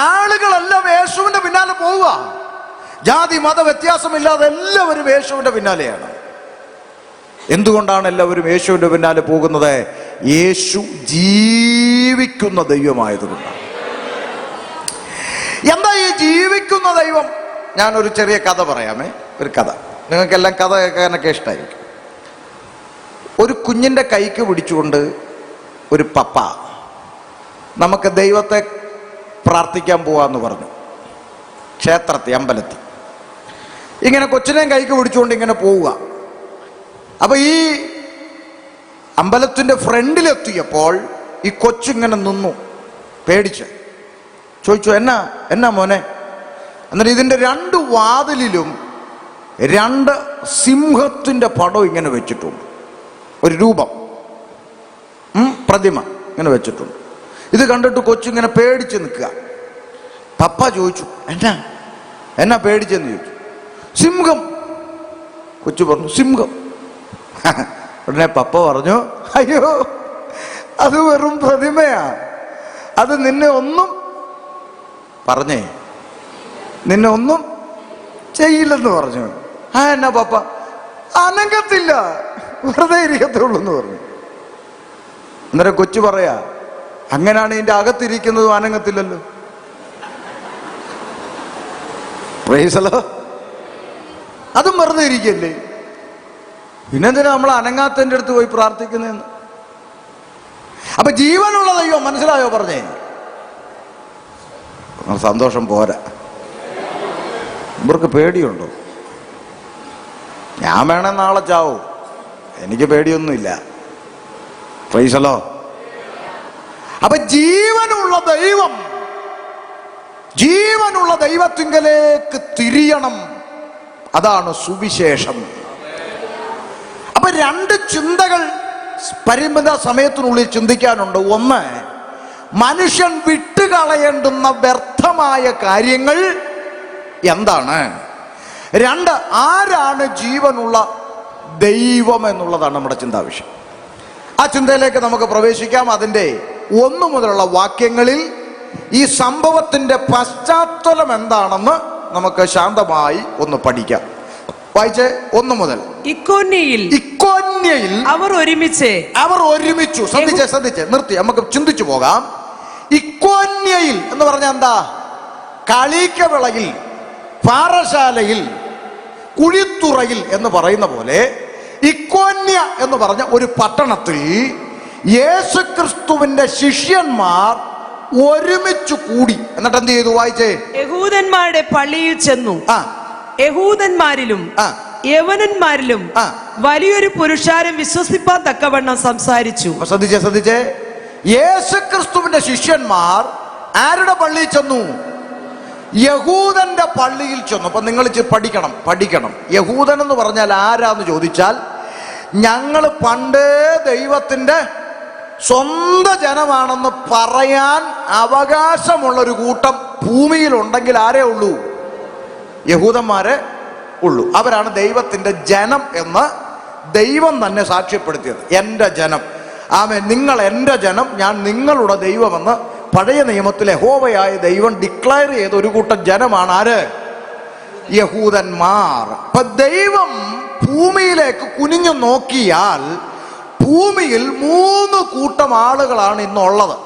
ആളുകളെല്ലാം യേശുവിന്റെ പിന്നാലെ പോവുക. ജാതി മത വ്യത്യാസമില്ലാതെ എല്ലാവരും യേശുവിന്റെ പിന്നാലെയാണ്. എന്തുകൊണ്ടാണ് എല്ലാവരും യേശുവിന്റെ പിന്നാലെ പോകുന്നത്? യേശു ജീവിക്കുന്ന ദൈവമായതുകൊണ്ടാണ്. എന്താ ഈ ജീവിക്കുന്ന ദൈവം? ഞാനൊരു ചെറിയ കഥ പറയാമേ. ഒരു കഥ, നിങ്ങൾക്കെല്ലാം കഥ കേൾക്കാനൊക്കെ ഇഷ്ടമായിരിക്കും. ഒരു കുഞ്ഞിൻ്റെ കൈക്ക് പിടിച്ചുകൊണ്ട് ഒരു പപ്പ നമുക്ക് ദൈവത്തെ പ്രാർത്ഥിക്കാൻ പോവാന്ന് പറഞ്ഞു. ക്ഷേത്രത്തിൽ, അമ്പലത്തിൽ. ഇങ്ങനെ കൊച്ചിനെയും കൈക്ക് പിടിച്ചുകൊണ്ട് ഇങ്ങനെ പോവുക. അപ്പൊ ഈ അമ്പലത്തിന്റെ ഫ്രണ്ടിലെത്തിയപ്പോൾ ഈ കൊച്ചിങ്ങനെ നിന്നു, പേടിച്ച്. ചോദിച്ചു, എന്നാ മോനെ? എന്നിട്ട് ഇതിന്റെ 2 വാതിലിലും 2 സിംഹത്തിന്റെ പടം ഇങ്ങനെ വെച്ചിട്ടുണ്ട്. ഒരു രൂപം, പ്രതിമ ഇങ്ങനെ വെച്ചിട്ടുണ്ട്. ഇത് കണ്ടിട്ട് കൊച്ചിങ്ങനെ പേടിച്ച് നിൽക്കുക. പപ്പ ചോദിച്ചു, എന്നാ പേടിച്ചെന്ന് ചോദിച്ചു. സിംഹം. കൊച്ചു പറഞ്ഞു, സിംഹം. ഉടനെ പപ്പ പറഞ്ഞു, അയ്യോ, അത് വെറും പ്രതിമയാ, അത് നിന്നെ ഒന്നും ചെയ്യില്ലെന്ന് പറഞ്ഞു. എന്നാ പപ്പ? അനങ്ങത്തില്ല, വെറുതെ ഇരിക്കത്തുള്ളൂ എന്ന് പറഞ്ഞു. അന്നേരം കൊച്ചു പറയാ, അങ്ങനെയാണ് ഇതിന്റെ അകത്തിരിക്കുന്നതും അനങ്ങത്തില്ലല്ലോ. പ്രൈസലോ. അതും വെറുതെ ഇരിക്കല്ലേ, പിന്നെന്തിനാ നമ്മൾ അനങ്ങാത്തതിൻ്റെ അടുത്ത് പോയി പ്രാർത്ഥിക്കുന്നതെന്ന്? അപ്പൊ ജീവനുള്ള ദൈവം, മനസ്സിലായോ പറഞ്ഞേ? സന്തോഷം പോരാ. ഇവർക്ക് പേടിയുണ്ടോ? ഞാൻ വേണേ നാളെ ചാവും, എനിക്ക് പേടിയൊന്നുമില്ല. പ്രൈസലോ. അപ്പൊ ജീവനുള്ള ദൈവം, ജീവനുള്ള ദൈവത്തിങ്കലേക്ക് തിരിയണം. അതാണ് സുവിശേഷം. അപ്പൊ 2 ചിന്തകൾ പരിമിത സമയത്തിനുള്ളിൽ ചിന്തിക്കാനുണ്ട്. ഒന്ന്, മനുഷ്യൻ വിട്ടുകളയേണ്ടുന്ന വ്യർത്ഥമായ കാര്യങ്ങൾ എന്താണ്? 2, ആരാണ് ജീവനുള്ള ദൈവം എന്നുള്ളതാണ് നമ്മുടെ ചിന്താവിഷയം. ആ ചിന്തയിലേക്ക് നമുക്ക് പ്രവേശിക്കാം. അതിൻ്റെ 1 മുതലുള്ള വാക്യങ്ങളിൽ ഈ സംഭവത്തിന്റെ പശ്ചാത്തലം എന്താണെന്ന് നമുക്ക് ശാന്തമായി ഒന്ന് പഠിക്കാം. വായിച്ചേ 1 മുതൽ. ഇക്കോന്യയിൽ അവർ ഒരുമിച്ചു. ശ്രദ്ധിച്ചേ, നിർത്തി, നമുക്ക് ചിന്തിച്ചു പോകാം. ഇക്കോന്യയിൽ എന്ന് പറഞ്ഞാൽ എന്താ? കളീക്കവിളയിൽ, പാറശാലയിൽ, കുഴിത്തുറയിൽ എന്ന് പറയുന്ന പോലെ ഇക്കോന്യ എന്ന് പറഞ്ഞ ഒരു പട്ടണത്തിൽ യേശുക്രിസ്തുവിന്റെ ശിഷ്യന്മാർ ഒരുമിച്ചു കൂടി. എന്നിട്ട് എന്ത് ചെയ്തു? വായിച്ചേ. യഹൂദന്മാരുടെ പള്ളിയിൽ ചെന്നു. യഹൂദന്മാരിലും യവനന്മാരിലും വലിയൊരു പുരുഷാരം വിശ്വസിപ്പാൻ തക്കവണ്ണം സംസാരിച്ചു. ശ്രദ്ധിച്ചേ, യേശുക്രിസ്തുവിന്റെ ശിഷ്യന്മാർ ആരുടെ പള്ളിയിൽ ചെന്നു? യഹൂദന്റെ പള്ളിയിൽ ചെന്നു. അപ്പൊ നിങ്ങൾ പഠിക്കണം. യഹൂദൻ എന്ന് പറഞ്ഞാൽ ആരാന്ന് ചോദിച്ചാൽ, ഞങ്ങൾ പണ്ടേ ദൈവത്തിന്റെ സ്വന്തം ജനമാണെന്ന് പറയാൻ അവകാശമുള്ളൊരു കൂട്ടം ഭൂമിയിലുണ്ടെങ്കിൽ ആരേ ഉള്ളൂ? യഹൂദന്മാരെ ഉള്ളൂ. അവരാണ് ദൈവത്തിന്റെ ജനം എന്ന് ദൈവം തന്നെ സാക്ഷ്യപ്പെടുത്തിയത്. എൻ്റെ ജനം, ആമേൻ, നിങ്ങൾ എൻ്റെ ജനം, ഞാൻ നിങ്ങളുടെ ദൈവമെന്ന് പഴയ നിയമത്തിലെ യഹോവയായ ദൈവം ഡിക്ലെയർ ചെയ്ത ഒരു കൂട്ടം ജനമാണ് ആര്? യഹൂദന്മാർ. ഇപ്പൊ ദൈവം ഭൂമിയിലേക്ക് കുനിഞ്ഞു നോക്കിയാൽ ഭൂമിയിൽ 3 കൂട്ടം ആളുകളാണ് ഇന്നുള്ളത്.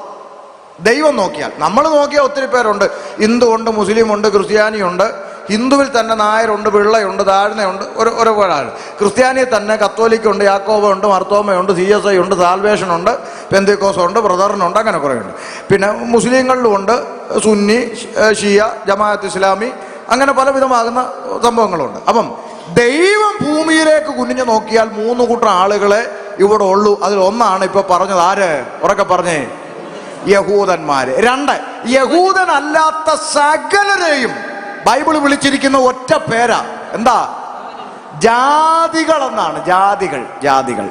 ദൈവം നോക്കിയാൽ, നമ്മൾ നോക്കിയാൽ ഒത്തിരി പേരുണ്ട്. ഹിന്ദു ഉണ്ട്, മുസ്ലിം ഉണ്ട്, ക്രിസ്ത്യാനിയുണ്ട്. ഹിന്ദുവിൽ തന്നെ നായരുണ്ട്, പിള്ളയുണ്ട്, താഴ്ന്നയുണ്ട്, ഒരാൾ. ക്രിസ്ത്യാനിയിൽ തന്നെ കത്തോലിക്കുണ്ട്, യാക്കോബുണ്ട്, മർത്തോമയുണ്ട്, CSI ഉണ്ട്, സാൽവേഷനുണ്ട്, പെന്തക്കോസുണ്ട്, ബ്രദറിനുണ്ട്, അങ്ങനെ കുറേ ഉണ്ട്. പിന്നെ മുസ്ലിങ്ങളിലുമുണ്ട് സുന്നി, ഷിയ, ജമാഅത്ത് ഇസ്ലാമി, അങ്ങനെ പലവിധമാകുന്ന സംഭവങ്ങളുണ്ട്. അപ്പം ദൈവം ഭൂമിയിലേക്ക് കുനിഞ്ഞു നോക്കിയാൽ 3 കൂട്ടം ആളുകളെ ഇവിടെ ഉള്ളൂ. അതിലൊന്നാണ് ഇപ്പൊ പറഞ്ഞത്. ആര്? ഉറക്കെ പറഞ്ഞേ. യഹൂദന്മാര്. 2, യഹൂദനല്ലാത്ത സകലരെയും ബൈബിൾ വിളിച്ചിരിക്കുന്ന ഒറ്റ പേരാ. എന്താ? ജാതികൾ എന്നാണ്. ജാതികൾ.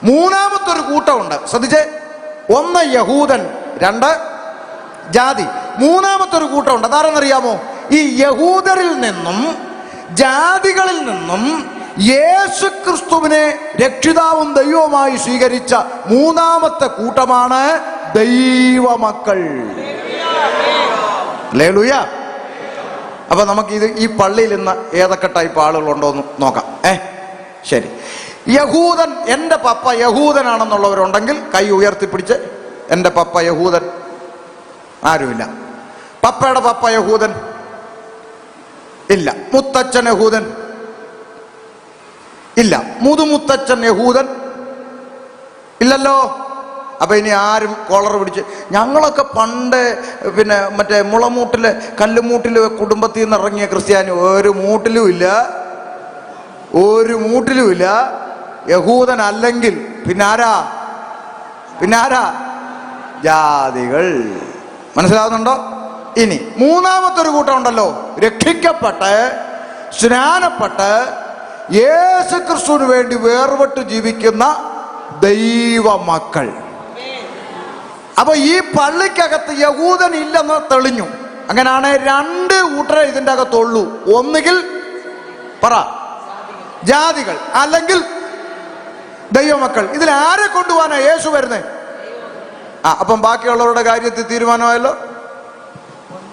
3-മത്തൊരു കൂട്ടമുണ്ട്. ശ്രദ്ധിച്ചേ. 1 യഹൂദൻ, 2 ജാതി. 3-മത്തൊരു കൂട്ടമുണ്ട്. അതാരെന്നറിയാമോ? ഈ യഹൂദരിൽ നിന്നും ജാതികളിൽ നിന്നും യേശു ക്രിസ്തുവിനെ രക്ഷിതാവും ദൈവവുമായി സ്വീകരിച്ച 3-മത്തെ കൂട്ടമാണ് ദൈവമക്കൾ. ഹല്ലേലൂയ. അപ്പൊ നമുക്ക് ഈ പള്ളിയിൽ ഇന്ന് ഏതൊക്കെ ടൈപ്പ് ആളുകളുണ്ടോ എന്ന് നോക്കാം. ശരി. യഹൂദൻ, എൻ്റെ പപ്പ യഹൂദനാണെന്നുള്ളവരുണ്ടെങ്കിൽ കൈ ഉയർത്തിപ്പിടിച്ച്. എൻ്റെ പപ്പ യഹൂദൻ. ആരുമില്ല. പപ്പയുടെ പപ്പ യഹൂദൻ ഇല്ല. മുത്തച്ഛൻ യഹൂദൻ ഇല്ല. മുതുമുത്തച്ഛൻ യഹൂദൻ ഇല്ലല്ലോ. അപ്പൊ ഇനി ആരും കോളർ പിടിച്ച്, ഞങ്ങളൊക്കെ പണ്ട് പിന്നെ മറ്റേ മുളമൂട്ടില് കല്ലുമൂട്ടില് കുടുംബത്തിൽ നിന്ന് ഇറങ്ങിയ ക്രിസ്ത്യാനി. ഒരു മൂട്ടിലും ഇല്ല. യഹൂദൻ അല്ലെങ്കിൽ പിന്നാരാ? ജാതികൾ. മനസ്സിലാവുന്നുണ്ടോ? ഇനി 3-മത്തൊരു കൂട്ടം ഉണ്ടല്ലോ. രക്ഷിക്കപ്പെട്ട് സ്നാനപ്പെട്ട് യേശു ക്രിസ്തുവിന് വേണ്ടി വേർപെട്ട് ജീവിക്കുന്ന ദൈവമക്കൾ. അപ്പൊ ഈ പള്ളിക്കകത്ത് യഹൂദൻ ഇല്ലെന്ന് തെളിഞ്ഞു. അങ്ങനെയാണ് 2 കൂട്ടരെ ഇതിൻ്റെ അകത്തുള്ളൂ. ഒന്നുകിൽ ജാതികൾ, അല്ലെങ്കിൽ ദൈവമക്കൾ. ഇതിൽ ആരെ കൊണ്ടുപോകാനാ യേശു വരുന്നത്? അപ്പം ബാക്കിയുള്ളവരുടെ കാര്യത്തിൽ തീരുമാനമായല്ലോ.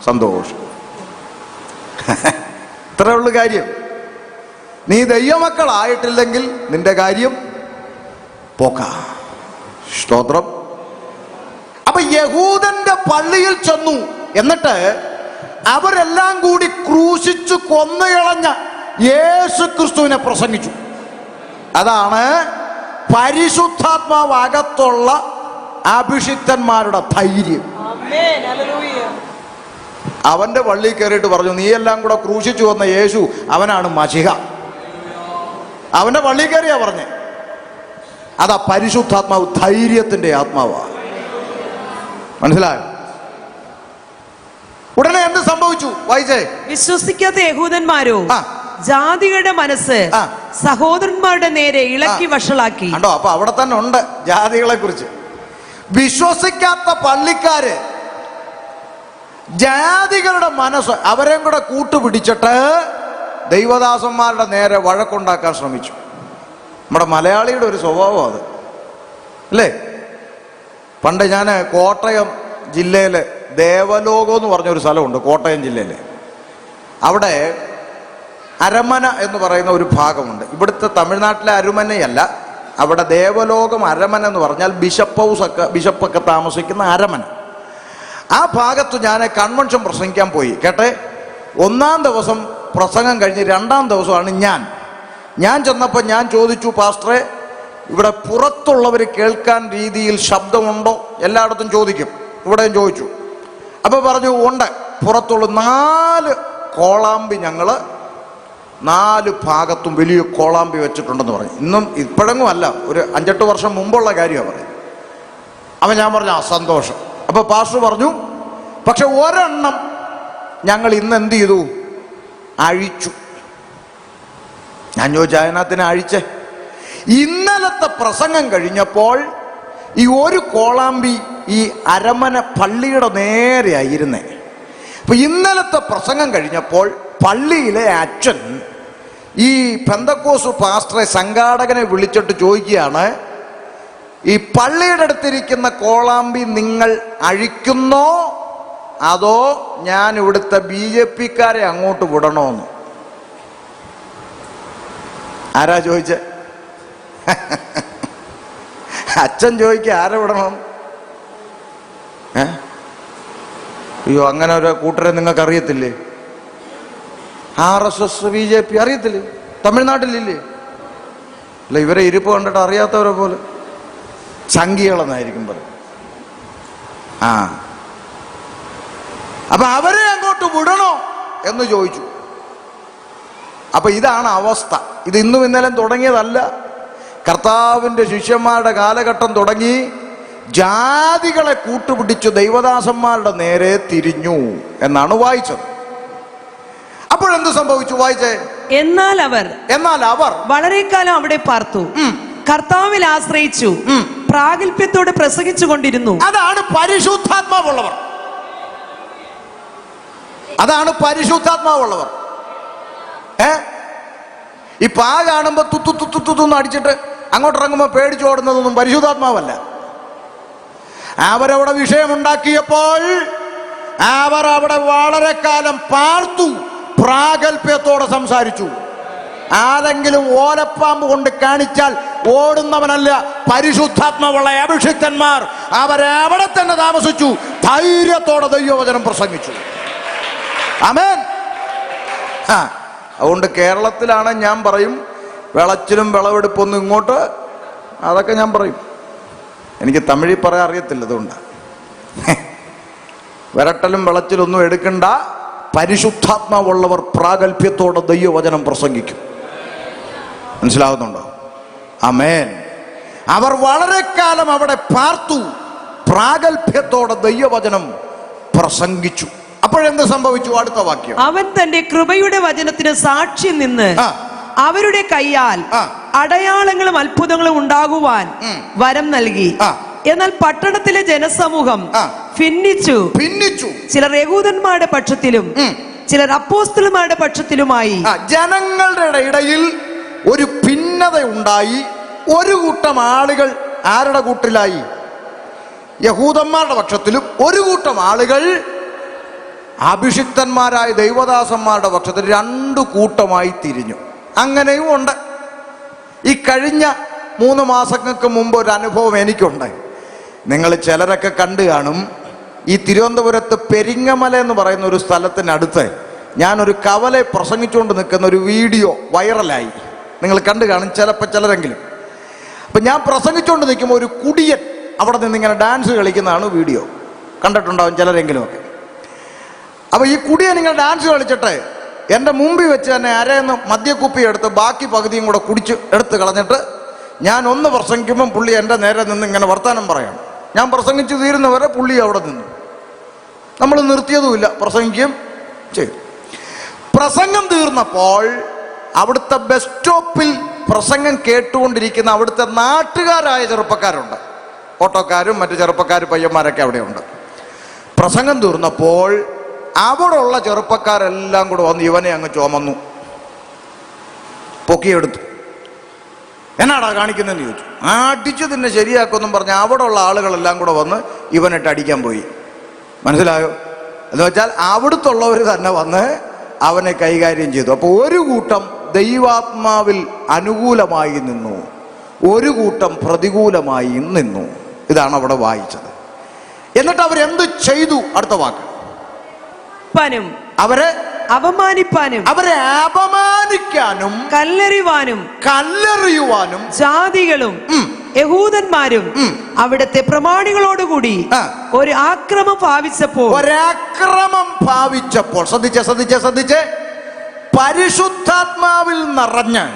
സന്തോഷം. ഇത്രേ ഉള്ളു കാര്യം. നീ ദൈവമക്കളായിട്ടില്ലെങ്കിൽ നിന്റെ കാര്യം പോക്ക. സ്തോത്രം. അപ്പൊ യഹൂദന്റെ പള്ളിയിൽ ചെന്നു. എന്നിട്ട് അവരെല്ലാം കൂടി ക്രൂശിച്ചു കൊന്നുകളഞ്ഞ യേശു ക്രിസ്തുവിനെ പ്രസംഗിച്ചു. അതാണ് പരിശുദ്ധാത്മാവ് അകത്തുള്ള അഭിഷിക്തന്മാരുടെ ധൈര്യം. അവന്റെ പള്ളിയിൽ കയറിയിട്ട് പറഞ്ഞു, നീ എല്ലാം കൂടെ ക്രൂശിച്ചു വന്ന യേശു അവനാണ് മശിഹ. അവന്റെ പള്ളിയിൽ കയറിയാ പറഞ്ഞേ. അതാ പരിശുദ്ധാത്മാവ്, ധൈര്യത്തിന്റെ ആത്മാവാണ്. മനസ്സിലായോ? ഉടനെ എന്ത് സംഭവിച്ചു? വായിച്ചേ. വിശ്വസിക്കാത്ത യഹൂദന്മാരോ ജാതികളുടെ മനസ്സ് സഹോദരന്മാരുടെ നേരെ ഇളക്കി വഷളാക്കി. കണ്ടോ? അപ്പൊ അവിടെ തന്നെ ഉണ്ട് ജാതികളെ കുറിച്ച്. വിശ്വസിക്കാത്ത പള്ളിക്കാര് ജാതികളുടെ മനസ്സ് അവരെയും കൂടെ കൂട്ടുപിടിച്ചിട്ട് ദൈവദാസന്മാരുടെ നേരെ വഴക്കുണ്ടാക്കാൻ ശ്രമിച്ചു. നമ്മുടെ മലയാളിയുടെ ഒരു സ്വഭാവം അത് അല്ലേ? പണ്ട് ഞാൻ കോട്ടയം ജില്ലയിലെ ദേവലോകം എന്ന് പറഞ്ഞൊരു സ്ഥലമുണ്ട്. കോട്ടയം ജില്ലയിൽ അവിടെ അരമന എന്ന് പറയുന്ന ഒരു ഭാഗമുണ്ട്. ഇവിടുത്തെ തമിഴ്നാട്ടിലെ അരമനയല്ല, അവിടെ ദേവലോകം അരമന എന്ന് പറഞ്ഞാൽ ബിഷപ്പൊക്കെ താമസിക്കുന്ന അരമന. ആ ഭാഗത്ത് ഞാൻ കൺവെൻഷൻ പ്രസംഗിക്കാൻ പോയി. കേട്ടെ, 1-ാം ദിവസം പ്രസംഗം കഴിഞ്ഞ് 2-ാം ദിവസമാണ് ഞാൻ ചെന്നപ്പോൾ ഞാൻ ചോദിച്ചു, പാസ്റ്ററെ ഇവിടെ പുറത്തുള്ളവർ കേൾക്കാൻ രീതിയിൽ ശബ്ദമുണ്ടോ? എല്ലായിടത്തും ചോദിക്കും, ഇവിടെയും ചോദിച്ചു. അപ്പോൾ പറഞ്ഞു ഉണ്ട്. പുറത്തുള്ള 4 കോളാമ്പി ഞങ്ങൾ 4 ഭാഗത്തും വലിയ കോളാമ്പി വെച്ചിട്ടുണ്ടെന്ന് പറഞ്ഞു. ഇപ്പോഴെങ്ങും അല്ല, ഒരു 5-8 വർഷം മുമ്പുള്ള കാര്യമാണ് പറയുന്നത്. അപ്പം ഞാൻ പറഞ്ഞു സന്തോഷം. അപ്പോൾ പാസ്റ്റർ പറഞ്ഞു, പക്ഷെ ഒരെണ്ണം ഞങ്ങൾ ഇന്ന് എന്ത് ചെയ്തു? അഴിച്ചു. ഞാൻ ചോദിച്ചു, അതിനകത്തിന് അഴിച്ചേ? ഇന്നലത്തെ പ്രസംഗം കഴിഞ്ഞപ്പോൾ ഈ ഒരു കോളാമ്പി ഈ അരമന പള്ളിയുടെ നേരെയായിരുന്നേ. അപ്പൊ ഇന്നലത്തെ പ്രസംഗം കഴിഞ്ഞപ്പോൾ പള്ളിയിലെ അച്ഛൻ ഈ പെന്തക്കോസ് പാസ്റ്ററെ, സംഘാടകനെ വിളിച്ചിട്ട് ചോദിക്കുകയാണ്, ഈ പള്ളിയുടെ അടുത്തിരിക്കുന്ന കോളാമ്പി നിങ്ങൾ അഴിക്കുന്നോ അതോ ഞാൻ ഇവിടുത്തെ BJP-ക്കാരെ അങ്ങോട്ട് വിടണോന്ന്? ആരാ ചോദിച്ചേ? അച്ഛൻ ചോദിക്കുക ആരെ വിടണം? അയ്യോ, അങ്ങനെ ഒരു കൂട്ടരെ നിങ്ങൾക്ക് അറിയത്തില്ലേ? RSS BJP അറിയത്തില്ലേ? തമിഴ്നാട്ടിലില്ലേ? അല്ല, ഇവരെ ഇരിപ്പ് കണ്ടിട്ട് അറിയാത്തവരെ പോലെ സംഖ്യകളെന്നായിരിക്കും പറയും. അപ്പൊ അവരെ അങ്ങോട്ട് വിടണോ എന്ന് ചോദിച്ചു. അപ്പൊ ഇതാണ് അവസ്ഥ. ഇത് ഇന്നും ഇന്നലെയും തുടങ്ങിയതല്ല. കർത്താവിൻ്റെ ശിഷ്യന്മാരുടെ കാലഘട്ടം തുടങ്ങി ജാതികളെ കൂട്ടുപിടിച്ചു ദൈവദാസന്മാരുടെ നേരെ തിരിഞ്ഞു എന്നാണ് വായിച്ചത്. അപ്പോഴെന്ത് സംഭവിച്ചു? വായിച്ചേ. എന്നാൽ അവർ വളരെ കാലം അവിടെ പാർത്തു, കർത്താവിൽ ആശ്രയിച്ചു, പ്രാഗൽഭ്യത്തോടെ പ്രസംഗിച്ചു കൊണ്ടിരുന്നു. അതാണ് പരിശുദ്ധാത്മാവുള്ളവർ. അതാണ് പരിശുദ്ധാത്മാവുള്ളവർ. ഈ പാ കാണുമ്പോ തുത്തുന്ന് അടിച്ചിട്ട് അങ്ങോട്ടിറങ്ങുമ്പോ പേടിച്ചോടുന്നതൊന്നും പരിശുദ്ധാത്മാവല്ല. അവരവിടെ വിഷയമുണ്ടാക്കിയപ്പോൾ അവർ അവിടെ വളരെ കാലം പാർത്തു, പ്രാഗൽഭ്യത്തോടെ സംസാരിച്ചു. ആരെങ്കിലും ഓലപ്പാമ്പ് കൊണ്ട് കാണിച്ചാൽ ഓടുന്നവനല്ല, പരിശുദ്ധാത്മാവുള്ള അഭിഷിക്തന്മാർ അവരവിടെ തന്നെ താമസിച്ചു, ധൈര്യത്തോടെ ദൈവവചനം പ്രസംഗിച്ചു. ആമേൻ. അതുകൊണ്ട് കേരളത്തിലാണ് ഞാൻ പറയും, വിളച്ചിലും വിളവെടുപ്പൊന്നും ഇങ്ങോട്ട്, അതൊക്കെ ഞാൻ പറയും. എനിക്ക് തമിഴിൽ പറയാൻ അറിയത്തില്ല, അതുകൊണ്ട് വിരട്ടലും വിളച്ചിലൊന്നും എടുക്കണ്ട. പരിശുദ്ധാത്മാവുള്ളവർ പ്രാഗൽഭ്യത്തോടെ ദൈവവചനം പ്രസംഗിക്കും. മനസ്സിലാവുന്നുണ്ടോ? ആമേൻ. അവർ വളരെ കാലം അവിടെ പാർത്തു, പ്രാഗൽഭ്യത്തോടെ ദൈവവചനം പ്രസംഗിച്ചു. അപ്പോഴെന്ത് സംഭവിച്ചു? അടുത്ത വാക്യം. അവൻ തന്റെ കൃപയുടെ വചനത്തിന് സാക്ഷ്യം നിന്ന് അവരുടെ കയ്യാൽ അടയാളങ്ങളും അത്ഭുതങ്ങളും ഉണ്ടാകുവാൻ വരം നൽകി. എന്നാൽ പട്ടണത്തിലെ ജനസമൂഹം ഭിന്നിച്ചു. ചിലർ യഹൂദന്മാരുടെ പക്ഷത്തിലും ചിലർ അപ്പോസ്തലന്മാരുടെ പക്ഷത്തിലുമായി. ജനങ്ങളുടെ ഇടയിൽ ഒരു ഭിന്നത ഉണ്ടായി. ഒരു കൂട്ടം ആളുകൾ ആരുടെ കൂട്ടിലായി? യഹൂദന്മാരുടെ പക്ഷത്തിലും ഒരു കൂട്ടം ആളുകൾ അഭിഷിക്തന്മാരായ ദൈവദാസന്മാരുടെ പക്ഷത്തിൽ രണ്ടു കൂട്ടമായി തിരിഞ്ഞു. അങ്ങനെയും ഉണ്ട്. ഈ കഴിഞ്ഞ 3 മാസങ്ങൾക്ക് മുമ്പ് ഒരു അനുഭവം എനിക്കുണ്ട്. നിങ്ങൾ ചിലരൊക്കെ കണ്ടു കാണും. ഈ തിരുവനന്തപുരത്ത് പെരിങ്ങമല എന്ന് പറയുന്ന ഒരു സ്ഥലത്തിനടുത്ത് ഞാനൊരു കവലെ പ്രസംഗിച്ചുകൊണ്ട് നിൽക്കുന്ന ഒരു വീഡിയോ വൈറലായി. നിങ്ങൾ കണ്ടു കാണും ചിലരെങ്കിലും. അപ്പം ഞാൻ പ്രസംഗിച്ചുകൊണ്ട് നിൽക്കുമ്പോൾ ഒരു കുടിയൻ അവിടെ നിന്ന് ഇങ്ങനെ ഡാൻസ് കളിക്കുന്നതാണ് വീഡിയോ. കണ്ടിട്ടുണ്ടാവും ചിലരെങ്കിലും ഒക്കെ. അപ്പോൾ ഈ കുടിയൻ ഇങ്ങനെ ഡാൻസ് കളിച്ചിട്ട് എൻ്റെ മുമ്പിൽ വെച്ച് തന്നെ അരയെന്ന് മദ്യക്കുപ്പി എടുത്ത് ബാക്കി പകുതിയും കൂടെ കുടിച്ച് എടുത്ത് കളഞ്ഞിട്ട് ഞാൻ ഒന്ന് പ്രസംഗിക്കുമ്പം പുള്ളി എൻ്റെ നേരെ നിന്ന് ഇങ്ങനെ വർത്താനം പറയണം. ഞാൻ പ്രസംഗിച്ച് തീരുന്നവരെ പുള്ളി അവിടെ നിന്നു. നമ്മൾ നിർത്തിയതുമില്ല, പ്രസംഗിക്കുകയും ചെയ്തു. പ്രസംഗം തീർന്നപ്പോൾ അവിടുത്തെ ബസ് സ്റ്റോപ്പിൽ പ്രസംഗം കേട്ടുകൊണ്ടിരിക്കുന്ന അവിടുത്തെ നാട്ടുകാരായ ചെറുപ്പക്കാരുണ്ട്. ഓട്ടോക്കാരും മറ്റു ചെറുപ്പക്കാർ പയ്യന്മാരൊക്കെ അവിടെയുണ്ട്. പ്രസംഗം തീർന്നപ്പോൾ അവിടെ ഉള്ള ചെറുപ്പക്കാരെല്ലാം കൂടെ വന്ന് ഇവനെ അങ്ങ് ചുമന്നു, പൊക്കിയെടുത്തു. എന്നാടാ കാണിക്കുന്നതെന്ന് ചോദിച്ചു. അടിച്ചു തന്നെ ശരിയാക്കുമെന്നും പറഞ്ഞ് അവിടെ ഉള്ള ആളുകളെല്ലാം കൂടെ വന്ന് ഇവനിട്ട് അടിക്കാൻ പോയി. മനസ്സിലായോ? എന്ന് വെച്ചാൽ അവിടുത്തുള്ളവർ തന്നെ വന്ന് അവനെ കൈകാര്യം ചെയ്തു. അപ്പോൾ ഒരു കൂട്ടം ദൈവാത്മാവിൽ അനുകൂലമായി നിന്നു, ഒരു കൂട്ടം പ്രതികൂലമായി നിന്നു. ഇതാണ് അവിടെ വായിച്ചത്. എന്നിട്ട് അവരെന്ത് ചെയ്തു? അടുത്ത വാക്ക്. അവരെ അപമാനിക്കാനും കല്ലെറിയുവാനും ജാതികളും യഹൂദന്മാരും അവിടുത്തെ പ്രമാണികളോടുകൂടി ഒരു ആക്രമം ഭാവിച്ചപ്പോൾ ശ്രദ്ധിച്ചേ പരിശുദ്ധാത്മാവിൽ നിറഞ്ഞ്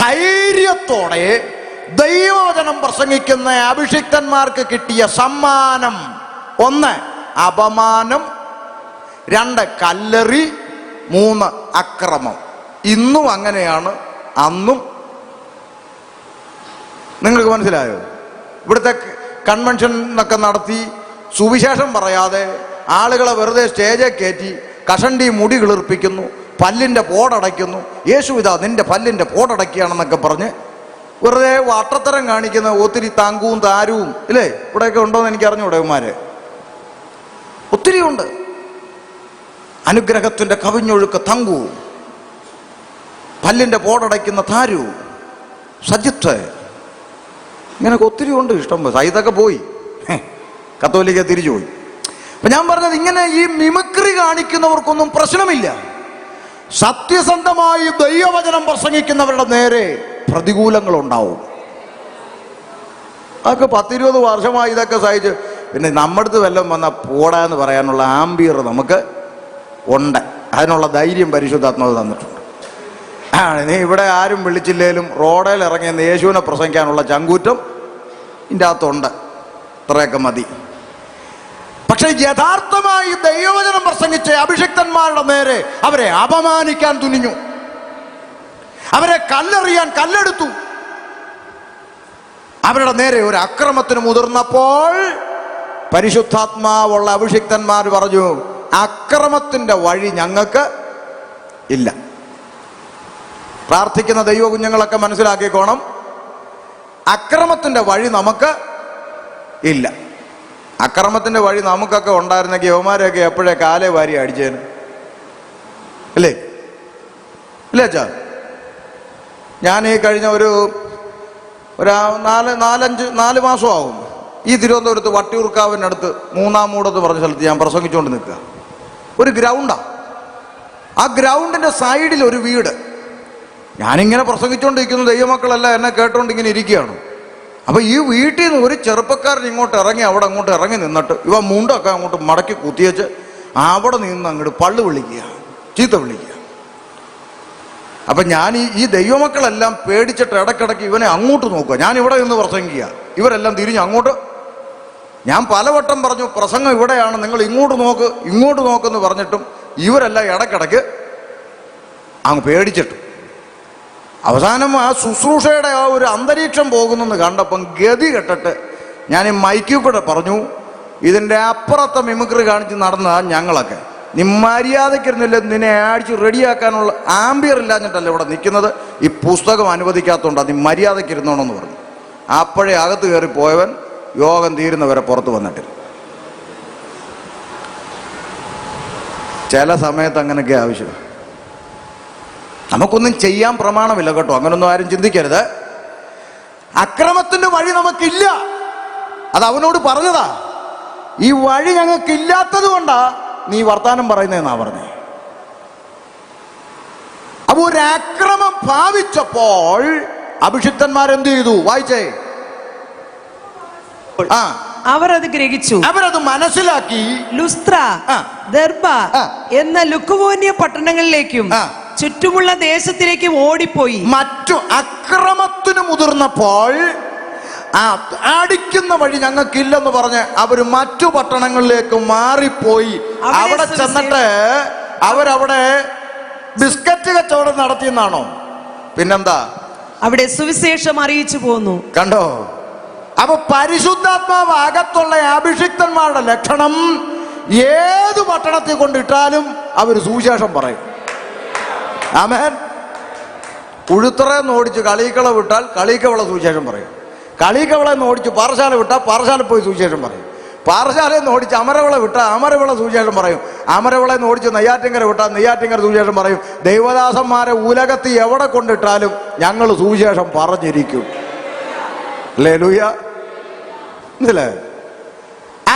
ധൈര്യത്തോടെ ദൈവവചനം പ്രസംഗിക്കുന്ന അഭിഷിക്തന്മാർക്ക് കിട്ടിയ സമ്മാനം: 1 അപമാനം, 2 കല്ലെറി, 3 അക്രമം. ഇന്നും അങ്ങനെയാണ്, അന്നും. നിങ്ങൾക്ക് മനസ്സിലായോ? ഇവിടുത്തെ കൺവെൻഷൻ എന്നൊക്കെ നടത്തി സുവിശേഷം പറയാതെ ആളുകളെ വെറുതെ സ്റ്റേജിൽ കയറ്റി കഷണ്ടി മുടി കിളിർപ്പിക്കുന്നു, പല്ലിൻ്റെ പോടടയ്ക്കുന്നു. യേശു ഇതാ നിന്റെ പല്ലിൻ്റെ പോടടയ്ക്കുകയാണെന്നൊക്കെ പറഞ്ഞ് വെറുതെ വട്ടത്തരം കാണിക്കുന്ന ഒത്തിരി താങ്കുവും താരവും ഇല്ലേ ഇവിടെയൊക്കെ ഉണ്ടോയെന്ന് എനിക്ക് അറിഞ്ഞൂടെ? ഇവന്മാര് ഒത്തിരി ഉണ്ട്. അനുഗ്രഹത്തിൻ്റെ കവിഞ്ഞൊഴുക്ക് തങ്കുവും പല്ലിൻ്റെ പോടടയ്ക്കുന്ന താരവും സജിത്ത്, ഇങ്ങനെ ഒത്തിരി ഉണ്ട് ഇഷ്ടം. സജിത്തൊക്കെ പോയി, കത്തോലിക്ക തിരിച്ചു പോയി. അപ്പൊ ഞാൻ പറഞ്ഞത്, ഇങ്ങനെ ഈ മിമിക്രി കാണിക്കുന്നവർക്കൊന്നും പ്രശ്നമില്ല. സത്യസന്ധമായി ദൈവവചനം പ്രസംഗിക്കുന്നവരുടെ നേരെ പ്രതികൂലങ്ങൾ ഉണ്ടാവും. അതൊക്കെ 10-20 വർഷമായി ഇതൊക്കെ സഹിച്ച്, പിന്നെ നമ്മുടെ അടുത്ത് വല്ലതും വന്നാൽ പോടാന്ന് പറയാനുള്ള ആംബിയർ നമുക്ക് ഉണ്ട്. അതിനുള്ള ധൈര്യം പരിശുദ്ധാത്മാവ് തന്നിട്ടുണ്ട്. നീ ഇവിടെ ആരും വിളിച്ചില്ലേലും റോഡിൽ ഇറങ്ങിയ യേശുവിനെ പ്രസംഗിക്കാനുള്ള ചങ്കൂറ്റം ഇതിൻ്റെ അകത്തുണ്ട്. ഇത്രയൊക്കെ മതി. പക്ഷെ യഥാർത്ഥമായി ദൈവവചനം പ്രസംഗിച്ച അഭിഷിക്തന്മാരുടെ നേരെ അവരെ അപമാനിക്കാൻ തുനിഞ്ഞു, അവരെ കല്ലെറിയാൻ കല്ലെടുത്തു. അവരുടെ നേരെ ഒരു അക്രമത്തിന് മുതിർന്നപ്പോൾ പരിശുദ്ധാത്മാവുള്ള അഭിഷിക്തന്മാർ പറഞ്ഞു, അക്രമത്തിന്റെ വഴി ഞങ്ങൾക്ക് ഇല്ല. പ്രാർത്ഥിക്കുന്ന ദൈവ കുഞ്ഞുങ്ങളൊക്കെ മനസ്സിലാക്കിക്കോണം, അക്രമത്തിന്റെ വഴി നമുക്ക് ഇല്ല. അക്രമത്തിന്റെ വഴി നമുക്കൊക്കെ ഉണ്ടായിരുന്നെങ്കിൽ യവന്മാരെയൊക്കെ എപ്പോഴേ കാലേ വാരി അടിച്ചേന്, അല്ലേ? ഇല്ലേ അച്ഛാ? ഞാൻ ഈ കഴിഞ്ഞ ഒരു 4 മാസമാകും ഈ തിരുവനന്തപുരത്ത് വട്ടിയൂർക്കാവിനടുത്ത് മൂന്നാമൂടത്ത് പറഞ്ഞ സ്ഥലത്ത് ഞാൻ പ്രസംഗിച്ചുകൊണ്ട് നിൽക്കുക. ഒരു ഗ്രൗണ്ടാണ്. ആ ഗ്രൗണ്ടിന്റെ സൈഡിൽ ഒരു വീട്. ഞാനിങ്ങനെ പ്രസംഗിച്ചുകൊണ്ടിരിക്കുന്നു, ദൈവമക്കളെല്ലാം എന്നെ കേട്ടോണ്ട് ഇങ്ങനെ ഇരിക്കുകയാണ്. അപ്പൊ ഈ വീട്ടിൽ നിന്ന് ഒരു ചെറുപ്പക്കാരൻ ഇങ്ങോട്ട് ഇറങ്ങി അവിടെ അങ്ങോട്ട് ഇറങ്ങി നിന്നിട്ട് ഇവ മുണ്ടൊക്കെ അങ്ങോട്ട് മടക്കി കുത്തിയേച്ച് അവിടെ നിന്ന് അങ്ങോട്ട് പള്ളു വിളിക്കുക, ചീത്ത വിളിക്കുക. അപ്പൊ ഞാൻ ഈ ദൈവമക്കളെല്ലാം പേടിച്ചിട്ട് ഇടയ്ക്കിടയ്ക്ക് ഇവനെ അങ്ങോട്ട് നോക്കുക. ഞാൻ ഇവിടെ നിന്ന് പ്രസംഗിക്കുക, ഇവരെല്ലാം തിരിഞ്ഞ് അങ്ങോട്ട്. ഞാൻ പലവട്ടം പറഞ്ഞു, പ്രസംഗം ഇവിടെയാണ്, നിങ്ങൾ ഇങ്ങോട്ട് നോക്ക്, ഇങ്ങോട്ട് നോക്കെന്ന് പറഞ്ഞിട്ടും ഇവരെല്ലാം ഇടയ്ക്കിടയ്ക്ക് അങ്ങ് പേടിച്ചിട്ട്. അവസാനം ആ ശുശ്രൂഷയുടെ ആ ഒരു അന്തരീക്ഷം പോകുന്നെന്ന് കണ്ടപ്പം ഗതി കെട്ടിട്ട് ഞാൻ ഈ മൈക്കിൽ കൂടെ പറഞ്ഞു, ഇതിൻ്റെ അപ്പുറത്തെ മിമിക്രി കാണിച്ച് നടന്നതാ ഞങ്ങളൊക്കെ. നീ മര്യാദയ്ക്കിരുന്നില്ല, നിന്നെ അടിച്ച് റെഡിയാക്കാനുള്ള ആംബിയർ ഇല്ലാഞ്ഞിട്ടല്ല ഇവിടെ നിൽക്കുന്നത്, ഈ പുസ്തകം അനുവദിക്കാത്തതുകൊണ്ടാണ്, നീ മര്യാദയ്ക്കിരുന്നോണെന്ന് പറഞ്ഞു. അപ്പോഴേ അകത്ത് കയറി പോയവൻ യോഗം തീരുന്നവരെ പുറത്ത് വന്നിട്ടില്ല. ചില സമയത്ത് അങ്ങനെയൊക്കെ ആവശ്യം. നമുക്കൊന്നും ചെയ്യാൻ പ്രമാണമില്ല കേട്ടോ, അങ്ങനൊന്നും ആരും ചിന്തിക്കരുത്. അക്രമത്തിന്റെ വഴി നമുക്കില്ല, അത് അവനോട് പറഞ്ഞതാ. ഈ വഴി ഞങ്ങൾക്കില്ലാത്തത് കൊണ്ടാ നീ വർത്താനം പറയുന്നതെന്നാ പറഞ്ഞേ. അപ്പൊ ഒരു അക്രമം ഭാവിച്ചപ്പോൾ അഭിഷിക്തന്മാരെന്ത് ചെയ്തു? വായിച്ചേ. അവർ അത് ഗ്രഹിച്ചു, അവരത് മനസ്സിലാക്കി. ലുസ്ത്ര, ദർബ എന്ന ലുക്കവോന്യ പട്ടണങ്ങളിലേക്കും ചുറ്റുമുള്ള ദേശത്തിലേക്കും ഓടിപ്പോയി. മറ്റു അക്രമത്തിന് മുതിർന്നപ്പോൾ അടിക്കുന്ന വഴി ഞങ്ങൾക്കില്ലെന്ന് പറഞ്ഞ് അവര് മറ്റു പട്ടണങ്ങളിലേക്ക് മാറിപ്പോയി. അവിടെ ചെന്നിട്ട് അവരവിടെ ബിസ്ക്കറ്റ് കച്ചവടം നടത്തിയെന്നാണോ? പിന്നെന്താ? അവിടെ സുവിശേഷം അറിയിച്ചു പോന്നു. കണ്ടോ? അപ്പൊ പരിശുദ്ധാത്മാവ് അകത്തുള്ള അഭിഷിക്തന്മാരുടെ ലക്ഷണം, ഏത് പട്ടണത്തിൽ കൊണ്ടിട്ടാലും അവര് സുവിശേഷം പറയും. ആമേൻ. ഉഴുത്തറയെന്ന് ഓടിച്ച് കളീക്കള വിട്ടാൽ കളീക്കവള സുവിശേഷം പറയും. കളീക്കവളെന്ന് ഓടിച്ച് പാറശാല വിട്ടാൽ പാറശാല പോയി സുവിശേഷം പറയും. പാറശാലയെന്ന് ഓടിച്ച് അമരവിള വിട്ടാൽ അമരവിള സുവിശേഷം പറയും. അമരവിളയെന്ന് ഓടിച്ച് നെയ്യാറ്റിങ്കര വിട്ടാൽ നെയ്യാറ്റിങ്കര സുവിശേഷം പറയും. ദൈവദാസന്മാരെ ഉലകത്തിൽ എവിടെ കൊണ്ടിട്ടാലും ഞങ്ങൾ സുവിശേഷം പറഞ്ഞിരിക്കും. ഹല്ലേലൂയ.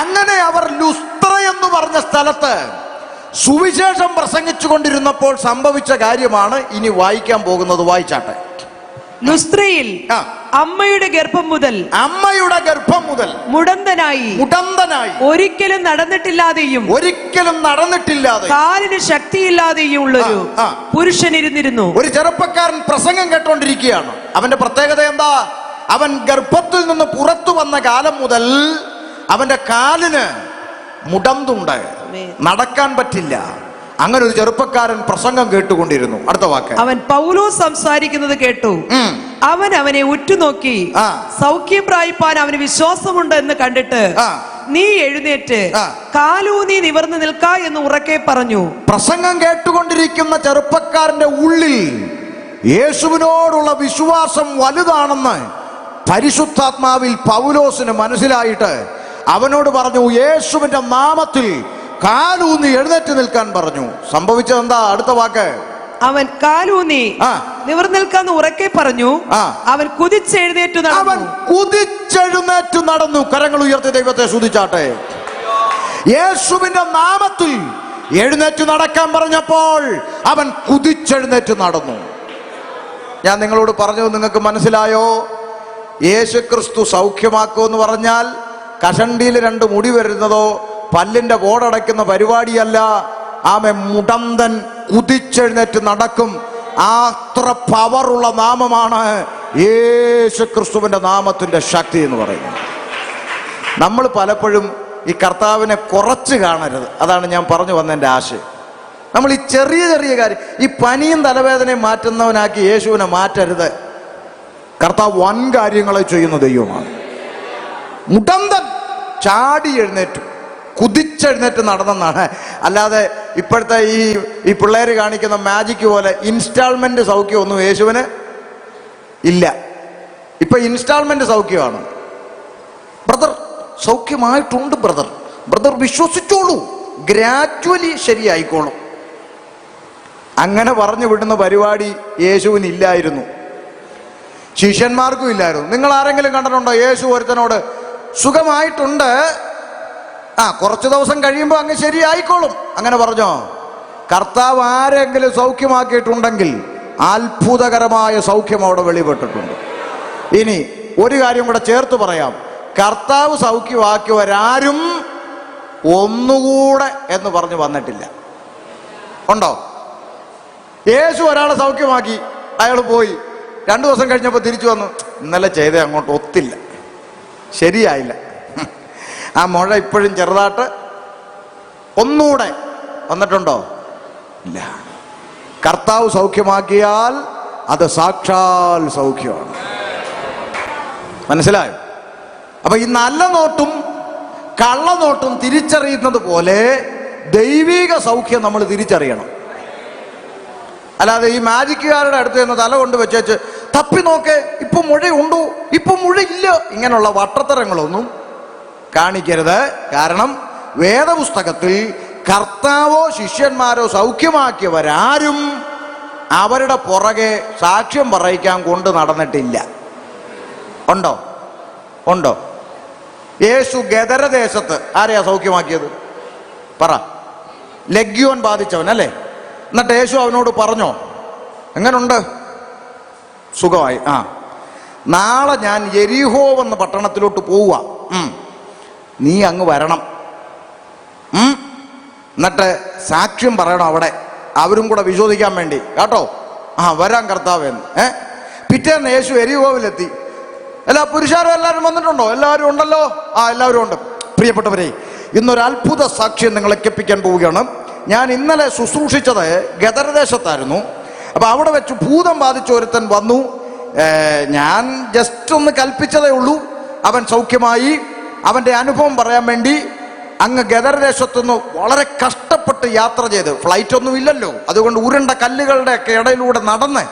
അങ്ങനെ അവർ ലുസ്ത്ര എന്ന് പറഞ്ഞ സ്ഥലത്ത് സുവിശേഷം പ്രസംഗിച്ചു കൊണ്ടിരുന്നപ്പോൾ സംഭവിച്ച കാര്യമാണ് ഇനി വായിക്കാൻ പോകുന്നത്. വായിച്ചാട്ടെ. ലുസ്ത്രയിൽ അമ്മയുടെ ഗർഭം മുതൽ മുടന്തനായി ഒരിക്കലും നടന്നിട്ടില്ലാതെയും കാലിന് ശക്തിയില്ലാതെയും ഉള്ളൊരു പുരുഷൻ ഇരുന്നിരുന്നു. ഒരു ചെറുപ്പക്കാരൻ പ്രസംഗം കേട്ടോണ്ടിരിക്കുകയാണ്. അവന്റെ പ്രത്യേകത എന്താ? അവൻ ഗർഭത്തിൽ നിന്ന് പുറത്തു വന്ന കാലം മുതൽ അവന്റെ കാലിന് മുടന്തുണ്ട്, നടക്കാൻ പറ്റില്ല. അങ്ങനെ ഒരു ചെറുപ്പക്കാരൻ പ്രസംഗം കേട്ടുകൊണ്ടിരുന്നു. അടുത്ത വാക്ക്. അവൻ പൗലോസ് സംസാരിക്കുന്നത് കേട്ടു. അവനെ ഉറ്റുനോക്കി സൗഖ്യം പ്രാപിപ്പാൻ അവന് വിശ്വാസമുണ്ട് എന്ന് കണ്ടിട്ട്, നീ എഴുന്നേറ്റ് കാലൂന്നി നിവർന്നു നിൽക്ക എന്ന് ഉറക്കെ പറഞ്ഞു. പ്രസംഗം കേട്ടുകൊണ്ടിരിക്കുന്ന ചെറുപ്പക്കാരന്റെ ഉള്ളിൽ യേശുവിനോടുള്ള വിശ്വാസം വലുതാണെന്ന് പരിശുദ്ധാത്മാവിൽ പൗലോസിന് മനസ്സിലായിട്ട് അവനോട് പറഞ്ഞു, യേശുവിന്റെ നാമത്തിൽ കാലൂന്നി എഴുന്നേറ്റ് നിൽക്കാൻ പറഞ്ഞു. സംഭവിച്ചത് എന്താ? അടുത്ത വാക്ക്. അവൻ കാലൂന്നി നിവർന്നു നിൽക്കാന്ന് ഉറക്കെ പറഞ്ഞു. അവൻ കുതിച്ചെഴുന്നേറ്റു നടന്നു. കരങ്ങൾ ഉയർത്തി ദൈവത്തെ സ്തുതിച്ചാട്ടെ. യേശുവിന്റെ നാമത്തിൽ എഴുന്നേറ്റ് നടക്കാൻ പറഞ്ഞപ്പോൾ അവൻ കുതിച്ചെഴുന്നേറ്റ് നടന്നു. ഞാൻ നിങ്ങളോട് പറഞ്ഞത് നിങ്ങൾക്ക് മനസ്സിലായോ? യേശു ക്രിസ്തു സൗഖ്യമാക്കുമെന്ന് പറഞ്ഞാൽ കഷണ്ടിയിൽ 2 മുടി വരുന്നതോ പല്ലിന്റെ ബോർഡടയ്ക്കുന്ന പരിപാടിയല്ല. ആമേ, മുടന്തൻ കുതിച്ചെഴുന്നേറ്റ് നടക്കും. അത്ര പവറുള്ള നാമമാണ് യേശു ക്രിസ്തുവിന്റെ നാമത്തിന്റെ ശക്തി എന്ന് പറയുന്നത്. നമ്മൾ പലപ്പോഴും ഈ കർത്താവിനെ കുറച്ച് കാണരുത്. അതാണ് ഞാൻ പറഞ്ഞു വന്നതിൻ്റെ ആശയം. നമ്മൾ ഈ ചെറിയ ചെറിയ കാര്യം, ഈ പനിയും തലവേദനയും മാറ്റുന്നവനാക്കി യേശുവിനെ മാറ്റരുത്. കർത്താവ് വൻ കാര്യങ്ങളെ ചെയ്യുന്ന ദൈവമാണ്. മുടന്തൻ ചാടി എഴുന്നേറ്റു, കുതിച്ചെഴുന്നേറ്റ് നടന്നെന്നാണ്. അല്ലാതെ ഇപ്പോഴത്തെ ഈ പിള്ളേർ കാണിക്കുന്ന മാജിക് പോലെ ഇൻസ്റ്റാൾമെന്റ് സൗഖ്യമൊന്നും യേശുവിന് ഇല്ല. ഇപ്പൊ ഇൻസ്റ്റാൾമെന്റ് സൗഖ്യമാണ്. ബ്രദർ സൗഖ്യമായിട്ടുണ്ട്, ബ്രദർ വിശ്വസിച്ചോളൂ, ഗ്രാജുവലി ശരിയായിക്കോളും. അങ്ങനെ പറഞ്ഞു വിടുന്ന പരിപാടി യേശുവിന് ഇല്ലായിരുന്നു, ശിഷ്യന്മാർക്കും ഇല്ലായിരുന്നു. നിങ്ങൾ ആരെങ്കിലും കണ്ടിട്ടുണ്ടോ യേശു ഒരുത്തനോട് സുഖമായിട്ടുണ്ട്, കുറച്ച് ദിവസം കഴിയുമ്പോൾ അങ്ങ് ശരിയായിക്കോളും അങ്ങനെ പറഞ്ഞോ? കർത്താവ് ആരെങ്കിലും സൗഖ്യമാക്കിയിട്ടുണ്ടെങ്കിൽ അത്ഭുതകരമായ സൗഖ്യം അവിടെ വെളിപ്പെട്ടിട്ടുണ്ട്. ഇനി ഒരു കാര്യം കൂടെ ചേർത്ത് പറയാം. കർത്താവ് സൗഖ്യമാക്കിയവരാരും ഒന്നുകൂടെ എന്ന് പറഞ്ഞു വന്നിട്ടില്ല. ഉണ്ടോ? യേശു ഒരാളെ സൗഖ്യമാക്കി, അയാൾ പോയി, 2 ദിവസം കഴിഞ്ഞപ്പോൾ തിരിച്ചു വന്നു, ഇന്നലെ ചെയ്തേ അങ്ങോട്ട് ഒത്തില്ല, ശരിയായില്ല, ആ മുഴ ഇപ്പോഴും ചെറുതായിട്ട്, ഒന്നുകൂടെ വന്നിട്ടുണ്ടോ? ഇല്ല. കർത്താവ് സൗഖ്യമാക്കിയാൽ അത് സാക്ഷാൽ സൗഖ്യമാണ്. മനസ്സിലായോ? അപ്പൊ ഈ നല്ല നോട്ടും കള്ളനോട്ടും തിരിച്ചറിയുന്നത് പോലെ ദൈവിക സൗഖ്യം നമ്മൾ തിരിച്ചറിയണം. അല്ലാതെ ഈ മാജിക്കുകാരുടെ അടുത്ത് നിന്ന് തല കൊണ്ട് വെച്ചേച്ച് തപ്പി നോക്കേ, ഇപ്പൊ മുഴയുണ്ടോ, ഇപ്പൊ മുഴയില്ല, ഇങ്ങനെയുള്ള വട്ടത്തരങ്ങളൊന്നും കാണിക്കരുത്. കാരണം വേദപുസ്തകത്തിൽ കർത്താവോ ശിഷ്യന്മാരോ സൗഖ്യമാക്കിയവരാരും അവരുടെ പുറകെ സാക്ഷ്യം പറയിക്കാൻ കൊണ്ട് നടന്നിട്ടില്ല. ഉണ്ടോ? ഉണ്ടോ? യേശു ഗദരദേശത്ത് ആരെയാ സൗഖ്യമാക്കിയത്? പറ. ലഗ്യോൻ ബാധിച്ചവൻ അല്ലേ? എന്നിട്ട് യേശു അവനോട് പറഞ്ഞോ, എങ്ങനുണ്ട്? സുഖമായി. നാളെ ഞാൻ യെരിഹോ എന്ന പട്ടണത്തിലോട്ട് പോവുക, നീ അങ്ങ് വരണം, എന്നിട്ട് സാക്ഷ്യം പറയണം അവിടെ, അവരും കൂടെ വിശ്വസിക്കാൻ വേണ്ടി കേട്ടോ. വരാൻ കർത്താവെന്ന്. പിറ്റേന്ന് യേശു യെരിഹോവിലെത്തി. എല്ലാ പുരുഷാരും എല്ലാവരും വന്നിട്ടുണ്ടോ? എല്ലാവരും ഉണ്ടല്ലോ. എല്ലാവരും ഉണ്ട്. പ്രിയപ്പെട്ടവരെ, ഇന്നൊരു അത്ഭുത സാക്ഷ്യം നിങ്ങളെ കേൾപ്പിക്കാൻ പോവുകയാണ്. ഞാൻ ഇന്നലെ ശുശ്രൂഷിച്ചത് ഗദരദേശത്തായിരുന്നു. അപ്പൊ അവിടെ വെച്ച് ഭൂതം ബാധിച്ച ഒരുത്തൻ വന്നു. ഞാൻ ജസ്റ്റ് ഒന്ന് കൽപ്പിച്ചതേ ഉള്ളൂ. അവൻ സൗഖ്യമായി. അവന്റെ അനുഭവം പറയാൻ വേണ്ടി അങ്ങ് ഗദരദേശത്തുനിന്ന് വളരെ കഷ്ടപ്പെട്ട് യാത്ര ചെയ്ത്, ഫ്ലൈറ്റ് ഒന്നും ഇല്ലല്ലോ, അതുകൊണ്ട് ഉരുണ്ട കല്ലുകളുടെ ഒക്കെ ഇടയിലൂടെ നടന്ന്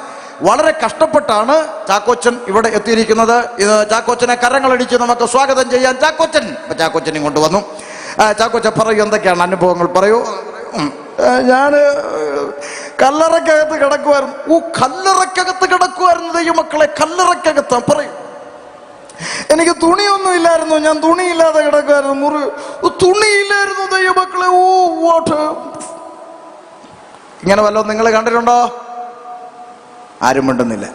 വളരെ കഷ്ടപ്പെട്ടാണ് ചാക്കോച്ചൻ ഇവിടെ എത്തിയിരിക്കുന്നത്. ഇത് ചാക്കോച്ചനെ കരങ്ങളടിച്ച് നമുക്ക് സ്വാഗതം ചെയ്യാൻ ചാക്കോച്ചൻ ഇങ്ങോട്ട് വന്നു. ചാക്കോച്ചൻ പറയൂ, എന്തൊക്കെയാണ് അനുഭവങ്ങൾ? പറയൂ. ഞാൻ കല്ലറക്കകത്ത് കിടക്കുമായിരുന്നു. കല്ലറക്കകത്ത് കിടക്കുമായിരുന്നു ദൈവമക്കളെ, കല്ലറക്കകത്ത്. പറയൂ. എനിക്ക് തുണിയൊന്നും ഇല്ലായിരുന്നു, ഞാൻ തുണിയില്ലാതെ കിടക്കുമായിരുന്നു. തുണിയില്ലായിരുന്നു ദൈവമക്കളെ. വാട്ട്, ഇങ്ങനെ വല്ലതും നിങ്ങൾ കണ്ടിട്ടുണ്ടോ? ആരും മിണ്ടുന്നില്ല.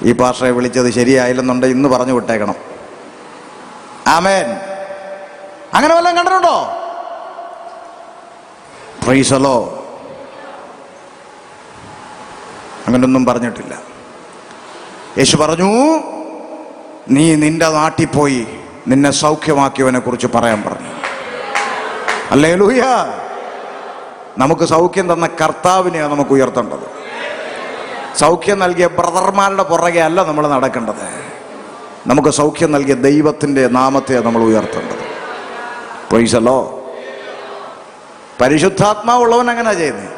ഈ പാസ്റ്ററെ വിളിച്ചത് ശരിയായില്ലെന്നുണ്ട് ഇന്ന് പറഞ്ഞു വിട്ടേക്കണം. ആമേൻ. അങ്ങനെ വല്ലതും കണ്ടിട്ടുണ്ടോ? Price the Lord. അങ്ങനൊന്നും പറഞ്ഞിട്ടില്ല. യേശു പറഞ്ഞു, നീ നിന്റെ നാട്ടിൽ പോയി നിന്നെ സൗഖ്യമാക്കിയവനെ കുറിച്ച് പറയാൻ പറഞ്ഞു. ഹല്ലേലൂയ. നമുക്ക് സൗഖ്യം തന്ന കർത്താവിനെയാണ് നമുക്ക് ഉയർത്തേണ്ടത്. സൗഖ്യം നൽകിയ ബ്രദർമാരുടെ പുറകെ അല്ല നമ്മൾ നടക്കേണ്ടത്. നമുക്ക് സൗഖ്യം നൽകിയ ദൈവത്തിൻ്റെ നാമത്തെ നമ്മൾ ഉയർത്തേണ്ടത്. Praise the lord. പരിശുദ്ധാത്മാവുള്ളവൻ അങ്ങനെ ചെയ്യുന്നത്.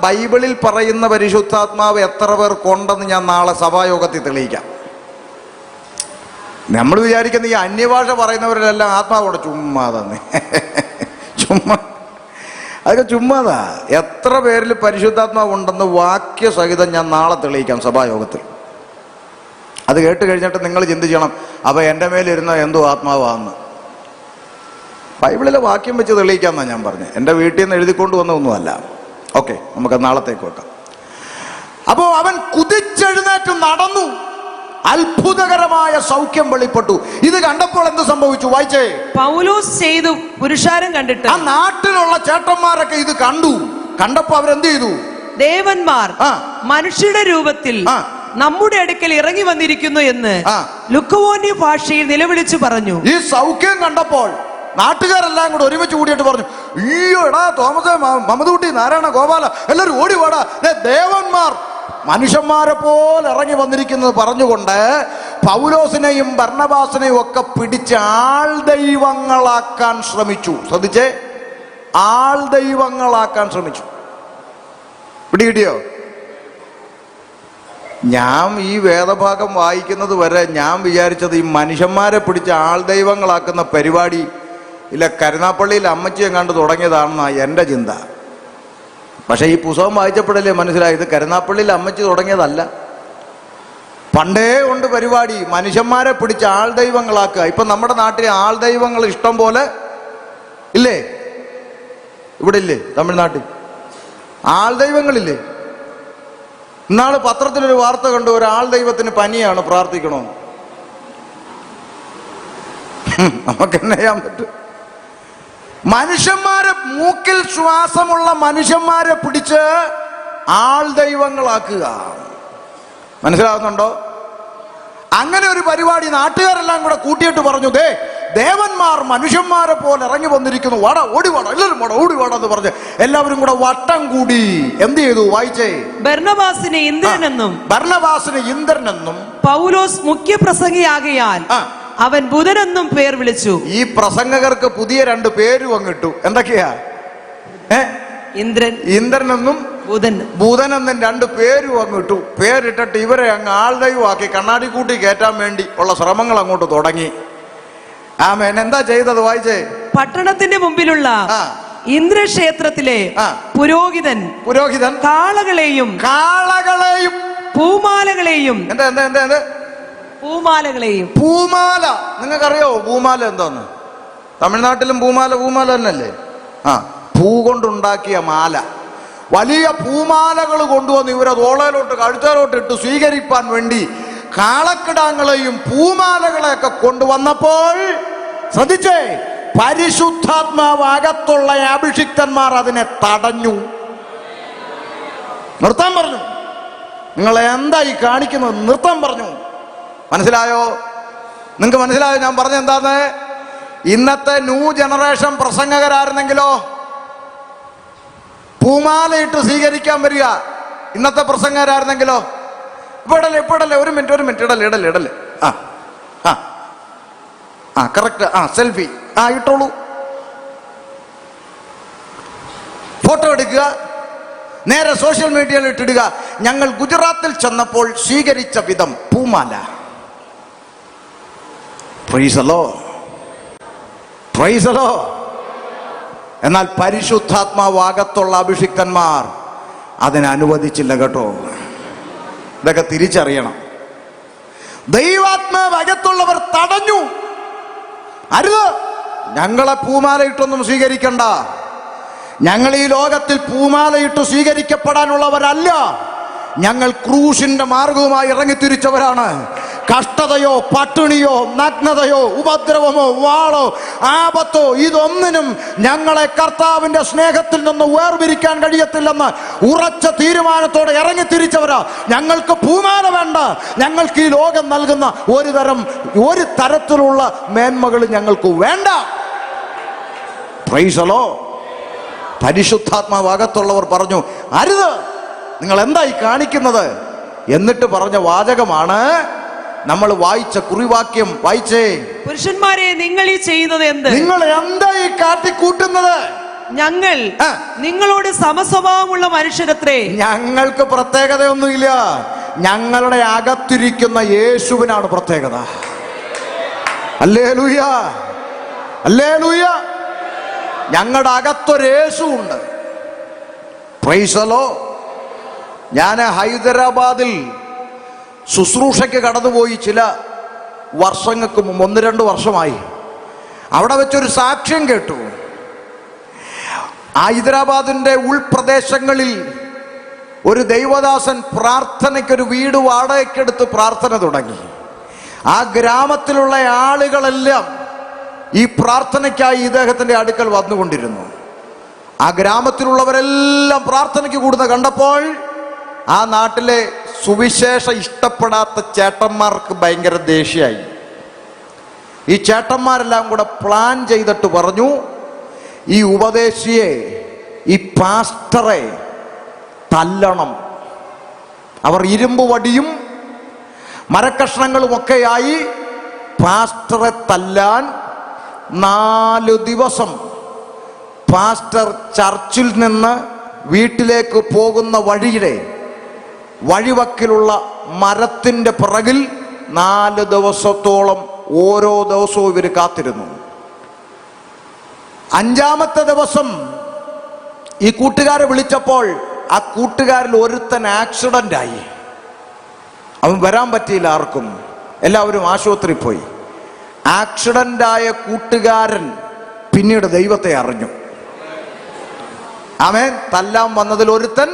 ബൈബിളിൽ പറയുന്ന പരിശുദ്ധാത്മാവ് എത്ര പേർ കൊണ്ടെന്ന് ഞാൻ നാളെ സഭായോഗത്തിൽ തെളിയിക്കാം. നമ്മൾ വിചാരിക്കുന്ന ഈ അന്യഭാഷ പറയുന്നവരെല്ലാം ആത്മാവോടെ ചുമ്മാ തന്നെ ചുമ്മാ അതൊക്കെ ചുമ്മാതാ. എത്ര പേരിൽ പരിശുദ്ധാത്മാവ് ഉണ്ടെന്ന് വാക്യസഹിതം ഞാൻ നാളെ തെളിയിക്കാം സഭായോഗത്തിൽ. അത് കേട്ട് കഴിഞ്ഞിട്ട് നിങ്ങൾ ചിന്തിക്കണം, അപ്പം എൻ്റെ മേലിരുന്ന എന്തോ ആത്മാവാന്ന്. ബൈബിളിലെ വാക്യം വെച്ച് തെളിയിക്കാമെന്നാണ് ഞാൻ പറഞ്ഞത്. എൻ്റെ വീട്ടിൽ നിന്ന് എഴുതിക്കൊണ്ട് വന്നതൊന്നുമല്ല. ഓക്കെ, നമുക്ക് നാളത്തേക്ക് വെക്കാം. അപ്പോൾ അവൻ കുതിച്ചെഴുന്നേറ്റ് നടന്നു, അത്ഭുതകരമായ സൗഖ്യം വെളിപ്പെട്ടു. ഇത് കണ്ടപ്പോൾ എന്ത് സംഭവിച്ചു? വായിച്ചേ. പൗലോസ് ചെയ്തു പുരുഷാരം കണ്ടിട്ട് ആ നാട്ടിലുള്ള ചേട്ടന്മാരൊക്കെ ഇത് കണ്ടപ്പോ അവരെന്ത് ചെയ്തു? ദേവന്മാർ മനുഷ്യരുടെ രൂപത്തിൽ നമ്മുടെ അടുക്കൽ ഇറങ്ങി വന്നിരിക്കുന്നു എന്ന് ലുക്കവോന്യ ഭാഷയിൽ നിലവിളിച്ചു പറഞ്ഞു. ഈ സൗഖ്യം കണ്ടപ്പോൾ നാട്ടുകാരെല്ലാം കൂടെ ഒരുമിച്ച് കൂടിയിട്ട് പറഞ്ഞു, അയ്യോ എടാ തോമസ്, മമദൂട്ടി, നാരായണ, ഗോപാല, എല്ലാവരും ഓടി വാടാ, ദേവന്മാർ മനുഷ്യന്മാരെ പോലെ ഇറങ്ങി വന്നിരിക്കുന്നത് പറഞ്ഞുകൊണ്ട് പൗലോസിനെയും ബർന്നബാസിനെയും ഒക്കെ പിടിച്ച് ആൾ ദൈവങ്ങളാക്കാൻ ശ്രമിച്ചു. ശ്രദ്ധിച്ചേ, ആൾ ദൈവങ്ങളാക്കാൻ ശ്രമിച്ചു. പിടികിട്ടിയോ? ഞാൻ ഈ വേദഭാഗം വായിക്കുന്നത് വരെ ഞാൻ വിചാരിച്ചത് ഈ മനുഷ്യന്മാരെ പിടിച്ച് ആൾ ദൈവങ്ങളാക്കുന്ന പരിപാടി ഇല്ല കരുനാപ്പള്ളിയിൽ അമ്മച്ചിയെ കണ്ട് തുടങ്ങിയതാണെന്നാണ് എൻ്റെ ചിന്ത. പക്ഷേ ഈ പുസ്തകം വായിച്ചപ്പോഴല്ലേ മനസ്സിലായത് കരുനാപ്പള്ളിയിൽ അമ്മച്ചി തുടങ്ങിയതല്ല. പണ്ടേ ഉണ്ട് പരിപാടി, മനുഷ്യന്മാരെ പിടിച്ച് ആൾ ദൈവങ്ങളാക്കുക. ഇപ്പം നമ്മുടെ നാട്ടിൽ ആൾ ദൈവങ്ങൾ ഇഷ്ടം പോലെ ഇല്ലേ? ഇവിടെ ഇല്ലേ? തമിഴ്നാട്ടിൽ ആൾ ദൈവങ്ങളില്ലേ? ഇന്നാള് പത്രത്തിലൊരു വാർത്ത കണ്ടു, ഒരാൾ ദൈവത്തിന് പനിയാണ്, പ്രാർത്ഥിക്കണമെന്ന്. നമുക്ക് എന്നെ ചെയ്യാൻ പറ്റും? മനുഷ്യന്മാരെ, മൂക്കിൽ ശ്വാസമുള്ള മനുഷ്യന്മാരെ പിടിച്ച് ആൾ ദൈവങ്ങളാക്കുക. മനസ്സിലാവുന്നുണ്ടോ? അങ്ങനെ ഒരു പരിപാടി നാട്ടുകാരെല്ലാം കൂടെ കൂട്ടിയിട്ട് പറഞ്ഞു, ദേവന്മാർ മനുഷ്യന്മാരെ പോലെ ഇറങ്ങി വന്നിരിക്കുന്നു, വാടാ, ഓടി വാടാ, എല്ലാവരും വാടാ, ഓടി വാടാ എന്ന് പറഞ്ഞ് എല്ലാവരും കൂടെ വട്ടം കൂടി എന്ത് ചെയ്തു? വായിച്ചേ. ബർന്നബാസിനെ ഇന്ദ്രനെന്നും പൗലോസ് മുഖ്യ പ്രസംഗിയാകയാൽ അവൻ ബുധനെന്നും പേർ വിളിച്ചു. ഈ പ്രസംഗകർക്ക് പുതിയ രണ്ട് പേരും അങ്ങിട്ടു. എന്തൊക്കെയാ? ഇന്ദ്രനെന്നും ബുധനെന്നും രണ്ട് പേരും അങ്ങിട്ടു. പേരിട്ടിട്ട് ഇവരെ അങ്ങ് ആൾദൈവമാക്കി കണ്ണാടി കൂട്ടി കയറ്റാൻ വേണ്ടി ഉള്ള ശ്രമങ്ങൾ അങ്ങോട്ട് തുടങ്ങി. ആമേൻ. എന്താ ചെയ്തത്? വായിച്ചേ. പട്ടണത്തിന്റെ മുമ്പിലുള്ള ഇന്ദ്രക്ഷേത്രത്തിലെ പുരോഹിതൻ കാളകളെയും പൂമാലകളെയും പൂമാല, നിങ്ങൾക്കറിയോ പൂമാല എന്താന്ന്? തമിഴ്നാട്ടിലും പൂമാല തന്നെയല്ലേ? പൂ കൊണ്ടുണ്ടാക്കിയ മാല, വലിയ പൂമാലകൾ കൊണ്ടുവന്ന് ഇവരെ തോളയിലോട്ട് കഴുത്തേലോട്ട് ഇട്ട് സ്വീകരിപ്പാൻ വേണ്ടി കാളക്കിടാങ്ങളെയും പൂമാലകളെയൊക്കെ കൊണ്ടുവന്നപ്പോൾ ശ്രദ്ധിച്ചേ, പരിശുദ്ധാത്മാവ് അകത്തുള്ള അഭിഷിക്തന്മാർ അതിനെ തടഞ്ഞു, നിർത്താൻ പറഞ്ഞു. നിങ്ങളെ എന്താ ഈ കാണിക്കുന്നത്? നിർത്താൻ പറഞ്ഞു. മനസ്സിലായോ? നിങ്ങൾക്ക് മനസ്സിലായോ ഞാൻ പറഞ്ഞ എന്താന്ന്? ഇന്നത്തെ ന്യൂ ജനറേഷൻ പ്രസംഗകരായിരുന്നെങ്കിലോ പൂമാലയിട്ട് സ്വീകരിക്കാൻ വരിക. ഇന്നത്തെ പ്രസംഗകരായിരുന്നെങ്കിലോ ഇപ്പടല്ലേ ഒരു മിനിറ്റ് ഇടല്ലേ കറക്റ്റ്. സെൽഫി ഇട്ടോളൂ, ഫോട്ടോ എടുക്കുക, നേരെ സോഷ്യൽ മീഡിയയിൽ ഇട്ടിടുക. ഞങ്ങൾ ഗുജറാത്തിൽ ചെന്നപ്പോൾ സ്വീകരിച്ച വിധം പൂമാല. പ്രൈസലോ. എന്നാൽ പരിശുദ്ധാത്മാവാകത്തുള്ള അഭിഷിക്തന്മാർ അതിനെ അനുവദിച്ചില്ല കേട്ടോ. ഇതൊക്കെ തിരിച്ചറിയണം. ദൈവാത്മാവ് അകത്തുള്ളവർ തടഞ്ഞു. അരുത്, ഞങ്ങളെ പൂമാലയിട്ടൊന്നും സ്വീകരിക്കണ്ട. ഞങ്ങൾ ഈ ലോകത്തിൽ പൂമാലയിട്ട് സ്വീകരിക്കപ്പെടാനുള്ളവരല്ല. ഞങ്ങൾ ക്രൂശിന്റെ മാർഗവുമായി ഇറങ്ങിത്തിരിച്ചവരാണ്. കഷ്ടതയോ പട്ടിണിയോ നഗ്നതയോ ഉപദ്രവമോ വാളോ ആപത്തോ ഇതൊന്നിനും ഞങ്ങളെ കർത്താവിന്റെ സ്നേഹത്തിൽ നിന്ന് വേർപിരിക്കാൻ കഴിയത്തില്ലെന്ന് ഉറച്ച തീരുമാനത്തോടെ ഇറങ്ങിത്തിരിച്ചവരാ. ഞങ്ങൾക്ക് പൂമാല വേണ്ട. ഞങ്ങൾക്ക് ഈ ലോകം നൽകുന്ന ഒരു തരത്തിലുള്ള മേന്മകൾ ഞങ്ങൾക്ക് വേണ്ട. Price the Lord. പരിശുദ്ധാത്മാവകത്തുള്ളവർ പറഞ്ഞു, അരുത്, നിങ്ങൾ എന്തായി കാണിക്കുന്നത്? എന്നിട്ട് പറഞ്ഞ വാചകമാണ് നമ്മൾ വായിച്ച കുറിവാക്യം. വായിച്ചേ. പുരുഷന്മാരെ, നിങ്ങൾ ഈ ചെയ്യുന്നത് എന്ത്? നിങ്ങൾ എന്താ ഈ കാട്ടിക്കൂട്ടുന്നത്? ഞങ്ങൾ നിങ്ങളോട് സമസ്വഭാവമുള്ള മനുഷ്യരത്രേ. ഞങ്ങൾക്ക് പ്രത്യേകതയൊന്നുമില്ല. ഞങ്ങളുടെ അകത്തിരിക്കുന്ന യേശുവിനാണ് പ്രത്യേകത. Hallelujah, hallelujah. ഞങ്ങളുടെ അകത്തൊരു യേശു ഉണ്ട്. പ്രൈസലോ. ഞാൻ ഹൈദരാബാദിൽ ശുശ്രൂഷയ്ക്ക് കടന്നുപോയി ചില വർഷങ്ങൾക്ക് മുമ്പ്, 1-2 വർഷമായി. അവിടെ വെച്ചൊരു സാക്ഷ്യം കേട്ടു. ഹൈദരാബാദിൻ്റെ ഉൾപ്രദേശങ്ങളിൽ ഒരു ദൈവദാസൻ പ്രാർത്ഥനയ്ക്കൊരു വീട് വാടകയ്ക്കെടുത്ത് പ്രാർത്ഥന തുടങ്ങി. ആ ഗ്രാമത്തിലുള്ള ആളുകളെല്ലാം ഈ പ്രാർത്ഥനയ്ക്കായി ഇദ്ദേഹത്തിൻ്റെ അടുക്കൽ വന്നുകൊണ്ടിരുന്നു. ആ ഗ്രാമത്തിലുള്ളവരെല്ലാം പ്രാർത്ഥനയ്ക്ക് കൂടുന്ന കണ്ടപ്പോൾ ആ നാട്ടിലെ സുവിശേഷം ഇഷ്ടപ്പെടാത്ത ചേട്ടന്മാർക്ക് ഭയങ്കര ദേഷ്യമായി. ഈ ചേട്ടന്മാരെല്ലാം കൂടെ പ്ലാൻ ചെയ്തിട്ട് പറഞ്ഞു, ഈ ഉപദേശിയെ, ഈ പാസ്റ്ററെ തല്ലണം. അവർ ഇരുമ്പ് വടിയും മരക്കഷ്ണങ്ങളുമൊക്കെയായി പാസ്റ്ററെ തല്ലാൻ 4 ദിവസം പാസ്റ്റർ ചർച്ചിൽ നിന്ന് വീട്ടിലേക്ക് പോകുന്ന വഴിവക്കിലുള്ള മരത്തിൻ്റെ പിറകിൽ 4 ദിവസത്തോളം ഓരോ ദിവസവും ഇവർ കാത്തിരുന്നു. 5-ാമത്തെ ദിവസം ഈ കൂട്ടുകാരെ വിളിച്ചപ്പോൾ ആ കൂട്ടുകാരിൽ ഒരുത്തൻ ആക്സിഡൻ്റായി. അവൻ വരാൻ പറ്റിയില്ല ആർക്കും, എല്ലാവരും ആശുപത്രിയിൽ പോയി. ആക്സിഡൻ്റായ കൂട്ടുകാരൻ പിന്നീട് ദൈവത്തെ അറിഞ്ഞു. അവൻ തല്ലാൻ വന്നതിൽ ഒരുത്തൻ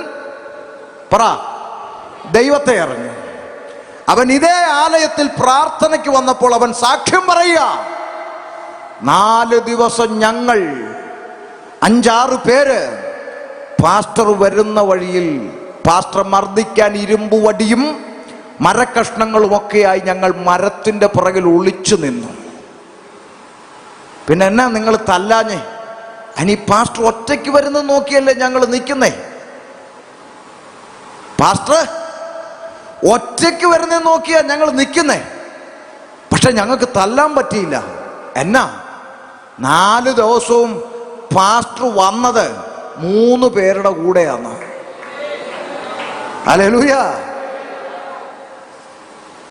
ദൈവത്തെ അറിഞ്ഞു. അവൻ ഇതേ ആലയത്തിൽ പ്രാർത്ഥനയ്ക്ക് വന്നപ്പോൾ അവൻ സാക്ഷ്യം പറയുക, 4 ദിവസം ഞങ്ങൾ 5-6 പേര് പാസ്റ്റർ വരുന്ന വഴിയിൽ പാസ്റ്റർ മർദ്ദിക്കാൻ ഇരുമ്പ് വടിയും മരക്കഷ്ണങ്ങളുമൊക്കെയായി ഞങ്ങൾ മരത്തിൻ്റെ പുറകിൽ ഒളിച്ചു നിന്നു. പിന്നെ എന്നാ നിങ്ങൾ തല്ലാഞ്ഞേ? അനി പാസ്റ്റർ ഒറ്റയ്ക്ക് വരുന്നത് നോക്കിയല്ലേ ഞങ്ങൾ നിൽക്കുന്നേ? പാസ്റ്റർ ഒറ്റയ്ക്ക് വരുന്നത് നോക്കിയാ ഞങ്ങൾ നിൽക്കുന്നേ, പക്ഷെ ഞങ്ങൾക്ക് തല്ലാൻ പറ്റിയില്ല. എന്നാ 4 ദിവസവും പാസ്റ്റർ വന്നത് 3 പേരുടെ കൂടെയാണ്. ഹല്ലേലൂയ.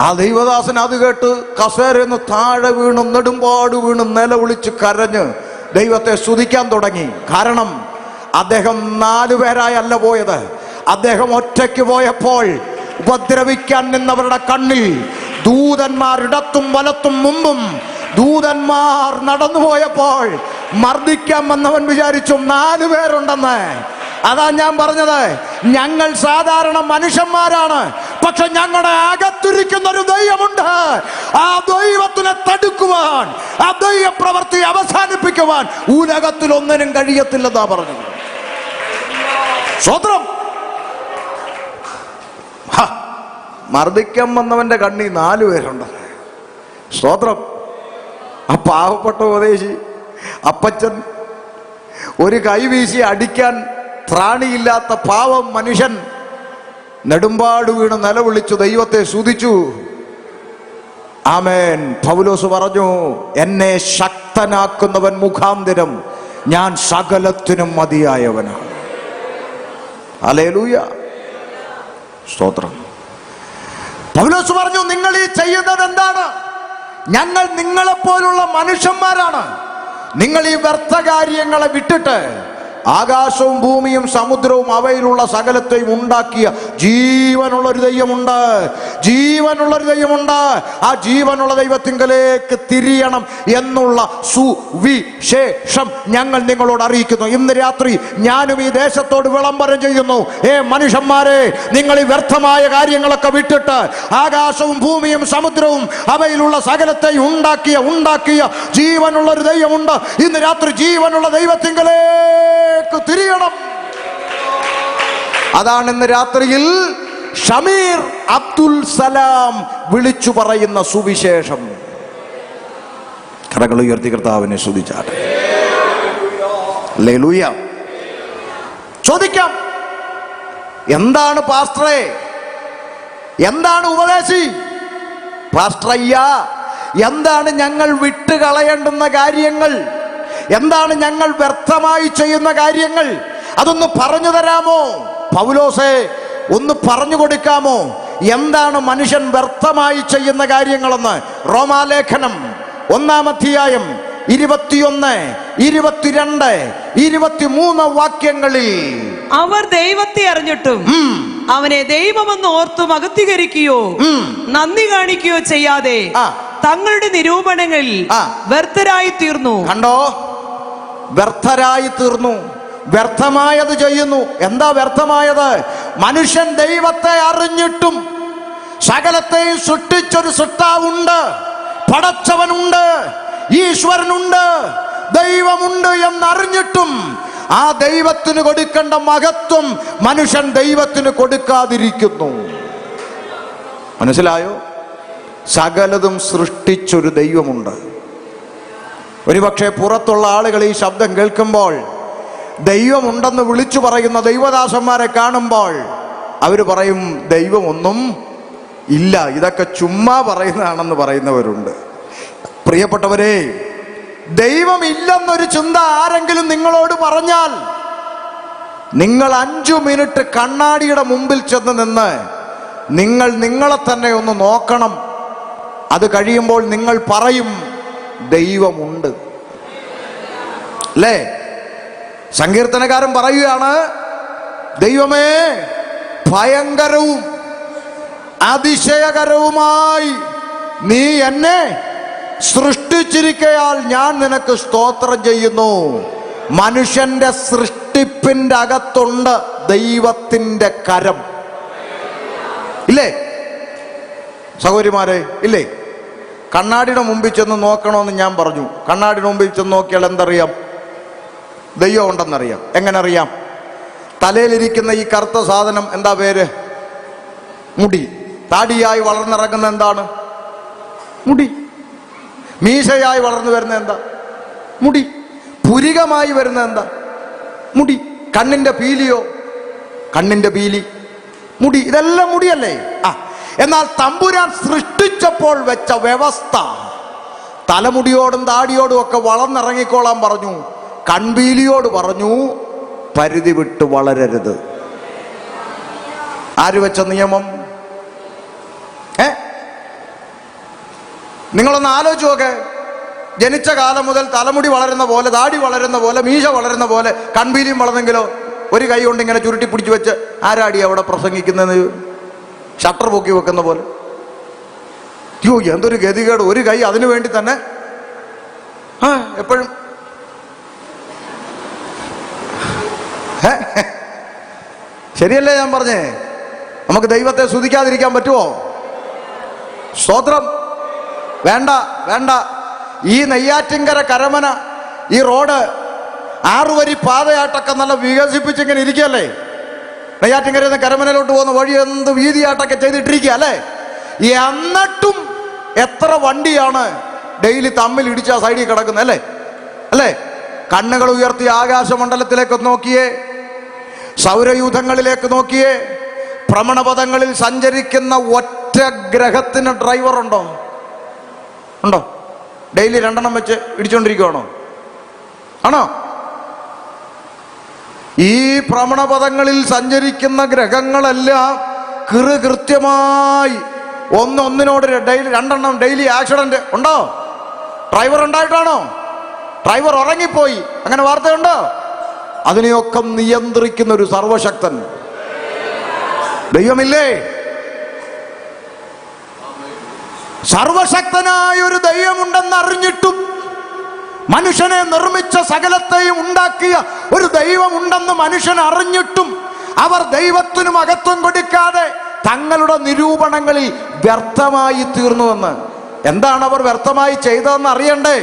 ആ ദൈവദാസൻ അത് കേട്ട് കസേരന്ന് താഴെ വീണ് നെടുമ്പാട് വീണ് നിലവിളിച്ച് കരഞ്ഞ് ദൈവത്തെ സ്തുതിക്കാൻ തുടങ്ങി. കാരണം അദ്ദേഹം 4 പേരായല്ല പോയത്. അദ്ദേഹം ഒറ്റയ്ക്ക് പോയപ്പോൾ ഉപദ്രവിക്കാൻ നിന്നവരുടെ കണ്ണിൽ ദൂതന്മാർ ഇടത്തും വലത്തും മുമ്പും ദൂതന്മാർ നടന്നു പോയപ്പോൾ മർദ്ദിക്കാൻ വന്നവൻ വിചാരിച്ചു 4 പേരുണ്ടെന്ന്. അതാ ഞാൻ പറഞ്ഞത്, ഞങ്ങൾ സാധാരണ മനുഷ്യന്മാരാണ്, പക്ഷെ ഞങ്ങളുടെ അകത്തിരിക്കുന്ന ഒരു ദൈവമുണ്ട്. ആ ദൈവത്തിനെ തടുക്കുവാൻ, ആ ദൈവ പ്രവൃത്തി അവസാനിപ്പിക്കുവാൻ ഉലകത്തിൽ ഒന്നിനും കഴിയത്തില്ലെന്നാ പറഞ്ഞത്. സ്വത്രം മർദ്ദിക്കാൻ വന്നവന്റെ കണ്ണി 4 പേരുണ്ട്. സ്തോത്രം. ആ പാവപ്പെട്ട ഉപദേശി അപ്പച്ചൻ, ഒരു കൈവീശി അടിക്കാൻ ത്രാണിയില്ലാത്ത പാവം മനുഷ്യൻ നെടുമ്പാട് വീണ് നിലവിളിച്ചു ദൈവത്തെ സ്തുതിച്ചു. ആമേൻ. പൗലോസ് പറഞ്ഞു, എന്നെ ശക്തനാക്കുന്നവൻ മുഖാന്തരം ഞാൻ സകലത്തിനും മതിയായവനാണ്. ഹല്ലേലൂയ. സ്തോത്രം. പൗലോസ് പറഞ്ഞു, നിങ്ങൾ ഈ ചെയ്യുന്നത് എന്താണ്? ഞങ്ങൾ നിങ്ങളെപ്പോലുള്ള മനുഷ്യന്മാരാണ്. നിങ്ങൾ ഈ വ്യർത്ഥ കാര്യങ്ങളെ വിട്ടിട്ട് ആകാശവും ഭൂമിയും സമുദ്രവും അവയിലുള്ള സകലത്തെയും ഉണ്ടാക്കിയ ജീവനുള്ളൊരു ദൈവമുണ്ട്. ജീവനുള്ളൊരു ദൈവമുണ്ട്. ആ ജീവനുള്ള ദൈവത്തിങ്കലേക്ക് തിരിയണം എന്നുള്ള സുവിശേഷം ഞങ്ങൾ നിങ്ങളോട് അറിയിക്കുന്നു. ഇന്ന് രാത്രി ഞാനും ഈ ദേശത്തോട് വിളംബരം ചെയ്യുന്നു. മനുഷ്യന്മാരെ, നിങ്ങൾ ഈ വ്യർത്ഥമായ കാര്യങ്ങളൊക്കെ വിട്ടിട്ട് ആകാശവും ഭൂമിയും സമുദ്രവും അവയിലുള്ള സകലത്തെയും ഉണ്ടാക്കിയ ജീവനുള്ളൊരു ദൈവമുണ്ട്. ഇന്ന് രാത്രി ജീവനുള്ള ദൈവത്തിങ്കലേക്ക് തിരിയണം. അതാണ് ഇന്ന് രാത്രിയിൽ ഷമീർ അബ്ദുൽ സലാം വിളിച്ചു പറയുന്ന സുവിശേഷം. കരങ്ങൾ ഉയർത്തി കർത്താവിനെ സ്തുതിച്ചാട്ടെ. ഹല്ലേലൂയ. ചോദിക്കാം, എന്താണ് പാസ്റ്ററെ, എന്താണ് ഉപദേശി? പാസ്റ്ററയ്യ, എന്താണ് ഞങ്ങൾ വിട്ടുകളയേണ്ടുന്ന കാര്യങ്ങൾ? എന്താണ് ഞങ്ങൾ വ്യർത്ഥമായി ചെയ്യുന്ന കാര്യങ്ങൾ? അതൊന്ന് പറഞ്ഞു തരാമോ? പൗലോസേ, ഒന്ന് പറഞ്ഞു കൊടുക്കാമോ? എന്താണ് മനുഷ്യൻ വ്യർത്ഥമായി ചെയ്യുന്ന കാര്യങ്ങളെന്ന്? റോമാലേഖനം 1-ാം അധ്യായം 21, 22, 23 വാക്യങ്ങളിൽ അവർ ദൈവത്തെ അറിഞ്ഞിട്ടും അവനെ ദൈവമെന്ന് ഓർത്തു മഹത്വീകരിക്കുകയോ നന്ദി കാണിക്കുകയോ ചെയ്യാതെ തങ്ങളുടെ നിരൂപണങ്ങളിൽ വ്യർത്ഥരായി തീർന്നു. കണ്ടോ, വ്യർത്ഥരായി തീർന്നു, വ്യർത്ഥമായത് ചെയ്യുന്നു. എന്താ വ്യർത്ഥമായത്? മനുഷ്യൻ ദൈവത്തെ അറിഞ്ഞിട്ടും, സകലത്തെയും സൃഷ്ടിച്ചൊരു സൃഷ്ടാവുണ്ട്, പടച്ചവനുണ്ട്, ഈശ്വരനുണ്ട്, ദൈവമുണ്ട് എന്നറിഞ്ഞിട്ടും ആ ദൈവത്തിന് കൊടുക്കേണ്ട മഹത്വം മനുഷ്യൻ ദൈവത്തിന് കൊടുക്കാതിരിക്കുന്നു. മനസ്സിലായോ? സകലതും സൃഷ്ടിച്ചൊരു ദൈവമുണ്ട്. ഒരുപക്ഷെ പുറത്തുള്ള ആളുകൾ ഈ ശബ്ദം കേൾക്കുമ്പോൾ ദൈവമുണ്ടെന്ന് വിളിച്ചു പറയുന്ന ദൈവദാസന്മാരെ കാണുമ്പോൾ അവർ പറയും ദൈവമൊന്നും ഇല്ല, ഇതൊക്കെ ചുമ്മാ പറയുന്നതാണെന്ന് പറയുന്നവരുണ്ട്. പ്രിയപ്പെട്ടവരെ, ദൈവമില്ലെന്നൊരു ചിന്ത ആരെങ്കിലും നിങ്ങളോട് പറഞ്ഞാൽ നിങ്ങൾ 5 മിനിറ്റ് കണ്ണാടിയുടെ മുമ്പിൽ ചെന്ന് നിന്ന് നിങ്ങളെ തന്നെ ഒന്ന് നോക്കണം. അത് കഴിയുമ്പോൾ നിങ്ങൾ പറയും ദൈവമുണ്ട്. അല്ലേ? സങ്കീർത്തനക്കാരൻ പറയുകയാണ്, ദൈവമേ, ഭയങ്കരവും അതിശയകരവുമായി നീ എന്നെ സൃഷ്ടിച്ചിരിക്കയാൽ ഞാൻ നിനക്ക് സ്തോത്രം ചെയ്യുന്നു. മനുഷ്യന്റെ സൃഷ്ടിപ്പിന്റെ അകത്തുണ്ട് ദൈവത്തിന്റെ കരം. ഇല്ലേ സഹോദരിമാരെ? ഇല്ലേ? കണ്ണാടിയുടെ മുമ്പിൽ ചെന്ന് നോക്കണമെന്ന് ഞാൻ പറഞ്ഞു. കണ്ണാടിയുടെ മുമ്പിൽ ചെന്ന് നോക്കിയാൽ എന്തറിയാം? ദൈവം ഉണ്ടെന്നറിയാം. എങ്ങനെ അറിയാം? തലയിലിരിക്കുന്ന ഈ കറുത്ത സാധനം എന്താ പേര്? മുടി. താടിയായി വളർന്നിറങ്ങുന്ന എന്താണ്? മുടി. മീശയായി വളർന്നു വരുന്ന എന്താ? മുടി. പുരികമായി വരുന്ന എന്താ? മുടി. കണ്ണിന്റെ പീലിയോ? കണ്ണിന്റെ പീലി, മുടി. ഇതെല്ലാം മുടിയല്ലേ? എന്നാൽ തമ്പുരാൻ സൃഷ്ടിച്ചപ്പോൾ വെച്ച വ്യവസ്ഥ, തലമുടിയോടും താടിയോടും ഒക്കെ വളർന്നിറങ്ങിക്കോളാൻ പറഞ്ഞു. കൺപീലിയോട് പറഞ്ഞു പരിധി വിട്ട് വളരരുത്. ആര് വെച്ച നിയമം? നിങ്ങളൊന്ന് ആലോചിച്ച് നോക്കെ. ജനിച്ച കാലം മുതൽ തലമുടി വളരുന്ന പോലെ, താടി വളരുന്ന പോലെ, മീശ വളരുന്ന പോലെ കൺപീലിയും വളർന്നെങ്കിലോ? ഒരു കൈ കൊണ്ട് ഇങ്ങനെ ചുരുട്ടി പിടിച്ചു വെച്ച് ആരാടി അവിടെ പ്രസംഗിക്കുന്നത്? ഷട്ടർ പൊക്കി വെക്കുന്ന പോലെ. യോ, എന്തൊരു ഗതികേട്! ഒരു കൈ അതിനു വേണ്ടി തന്നെ എപ്പോഴും. ശരിയല്ലേ ഞാൻ പറഞ്ഞേ? നമുക്ക് ദൈവത്തെ സ്തുതിക്കാതിരിക്കാൻ പറ്റുമോ? സ്തോത്രം. വേണ്ട, വേണ്ട. ഈ നെയ്യാറ്റിൻകര കരമന ഈ റോഡ് 6 വരി പാതയായിട്ടൊക്കെ നല്ല വികസിപ്പിച്ചിങ്ങനെ ഇരിക്കുകയല്ലേ? നെയ്യാറ്റിൻകരയിൽ നിന്ന് കരമനയിലോട്ട് പോകുന്ന വഴി എന്ത് വീതിയായിട്ടൊക്കെ ചെയ്തിട്ടിരിക്കുക അല്ലേ? എന്നിട്ടും എത്ര വണ്ടിയാണ് ഡെയിലി തമ്മിൽ ഇടിച്ച സൈഡിൽ കിടക്കുന്നത് അല്ലേ? അല്ലേ? കണ്ണുകൾ ഉയർത്തി ആകാശമണ്ഡലത്തിലേക്ക് നോക്കിയേ, സൗരയൂഥങ്ങളിലേക്ക് നോക്കിയേ. ഭ്രമണപഥങ്ങളിൽ സഞ്ചരിക്കുന്ന ഒറ്റ ഗ്രഹത്തിന് ഡ്രൈവർ ഉണ്ടോ? ഉണ്ടോ? ഡെയിലി 2 വെച്ച് ഇടിച്ചോണ്ടിരിക്കുവാണോ? ആണോ? ഈ ഭ്രമണപഥങ്ങളിൽ സഞ്ചരിക്കുന്ന ഗ്രഹങ്ങളെല്ലാം കൃത്യമായി ഒന്നിനോട് ഡെയിലി 2 ഡെയിലി ആക്സിഡന്റ് ഉണ്ടോ? ഡ്രൈവർ ഉണ്ടായിട്ടാണോ? ഡ്രൈവർ ഉറങ്ങിപ്പോയി, അങ്ങനെ വാർത്തയുണ്ടോ? അതിനെയൊക്കെ നിയന്ത്രിക്കുന്ന ഒരു സർവശക്തൻ ദൈവമില്ലേ? സർവശക്തനായ ഒരു ദൈവമുണ്ടെന്ന് അറിഞ്ഞിട്ടും, മനുഷ്യനെ നിർമ്മിച്ച സകലത്തെയും ഉണ്ടാക്കിയ ഒരു ദൈവമുണ്ടെന്ന് മനുഷ്യൻ അറിഞ്ഞിട്ടും അവർ ദൈവത്തിനു മഹത്വം കൊടുക്കാതെ തങ്ങളുടെ നിരൂപണങ്ങളിൽ വ്യർത്ഥമായി തീർന്നുവെന്ന്. എന്താണ് അവർ വ്യർത്ഥമായി ചെയ്തതെന്ന് അറിയണ്ടേ?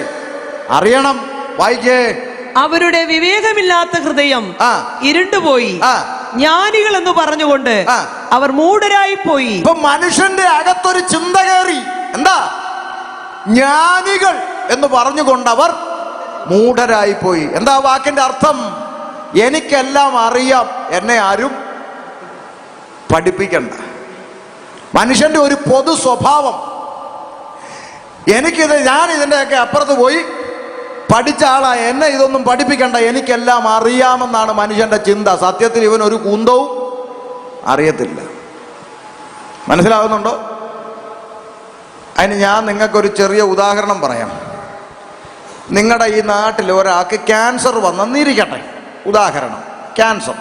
അറിയണം. വായിക്കേ. അവരുടെ വിവേകമില്ലാത്ത ഹൃദയം ഇരുണ്ടുപോയി, ജ്ഞാനികൾ എന്ന് പറഞ്ഞുകൊണ്ട് അവർ മൂഢരായി പോയി. ഇപ്പൊ മനുഷ്യന്റെ അകത്തൊരു ചിന്ത കയറി. എന്താ? ജ്ഞാനികൾ എന്ന് പറഞ്ഞുകൊണ്ട് അവർ മൂഢരായി പോയി. എന്താ വാക്കിന്റെ അർത്ഥം? എനിക്കെല്ലാം അറിയാം, എന്നെ ആരും പഠിപ്പിക്കണ്ട. മനുഷ്യന്റെ ഒരു പൊതു സ്വഭാവം, ഞാൻ ഇതിൻ്റെയൊക്കെ അപ്പുറത്ത് പോയി പഠിച്ച ആളാ, എന്നെ ഇതൊന്നും പഠിപ്പിക്കണ്ട, എനിക്കെല്ലാം അറിയാമെന്നാണ് മനുഷ്യന്റെ ചിന്ത. സത്യത്തിൽ ഇവൻ ഒരു കുന്തവും അറിയത്തില്ല. മനസ്സിലാകുന്നുണ്ടോ? അതിന് ഞാൻ നിങ്ങൾക്കൊരു ചെറിയ ഉദാഹരണം പറയാം. നിങ്ങളുടെ ഈ നാട്ടിൽ ഒരാൾക്ക് ക്യാൻസർ വന്നെന്നിരിക്കട്ടെ, ഉദാഹരണം ക്യാൻസർ.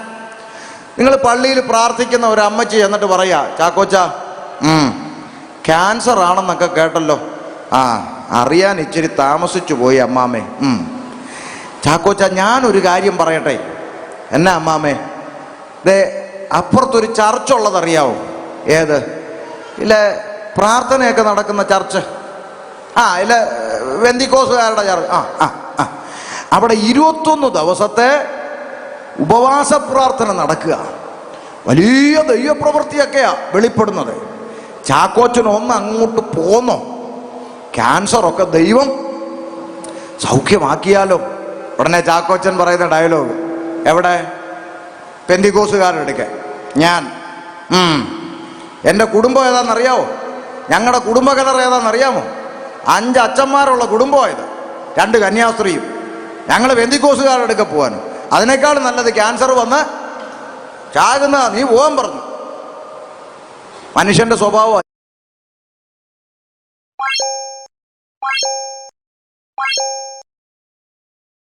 നിങ്ങൾ പള്ളിയിൽ പ്രാർത്ഥിക്കുന്ന ഒരു അമ്മച്ചി എന്നിട്ട് പറയാ, ചാക്കോച്ച ക്യാൻസർ ആണെന്നൊക്കെ കേട്ടല്ലോ. ആ, അറിയാൻ ഇച്ചിരി താമസിച്ചു പോയി അമ്മാമ്മേ. ചാക്കോച്ച ഞാനൊരു കാര്യം പറയട്ടെ. എന്നാ അമ്മാമ്മേ? ദേ അപ്പുറത്തൊരു ചർച്ച ഉള്ളതറിയാവോ? ഏത്? ഇല്ല, പ്രാർത്ഥനയൊക്കെ നടക്കുന്ന ചർച്ച്. ഇല്ല, വെന്തിക്കോസുകാരുടെ ചർച്ച്. അവിടെ 21 ദിവസത്തെ ഉപവാസ പ്രാർത്ഥന നടക്കുക. വലിയ ദൈവപ്രവൃത്തിയൊക്കെയാ വെളിപ്പെടുന്നത്. ചാക്കോച്ചൻ ഒന്ന് അങ്ങോട്ട് പോന്നോ, ക്യാൻസറൊക്കെ ദൈവം സൗഖ്യമാക്കിയാലോ. ഉടനെ ചാക്കോച്ചൻ പറയുന്ന ഡയലോഗ് എവിടെ? പെന്തിക്കോസുകാരുടെ അടുക്കെ. ഞാൻ എൻ്റെ കുടുംബം ഏതാണെന്നറിയാമോ? ഞങ്ങളുടെ കുടുംബകലർ ഏതാണെന്നറിയാമോ? 5 അച്ഛന്മാരുള്ള കുടുംബമായത്, 2 കന്യാസ്ത്രീയും. ഞങ്ങൾ പെന്തിക്കോസുകാരുടെ അടുക്കെ പോകാനും അതിനേക്കാളും നല്ലത് ക്യാൻസർ വന്ന് ചാകുന്ന നീ പോകാൻ പറഞ്ഞു. മനുഷ്യൻ്റെ സ്വഭാവം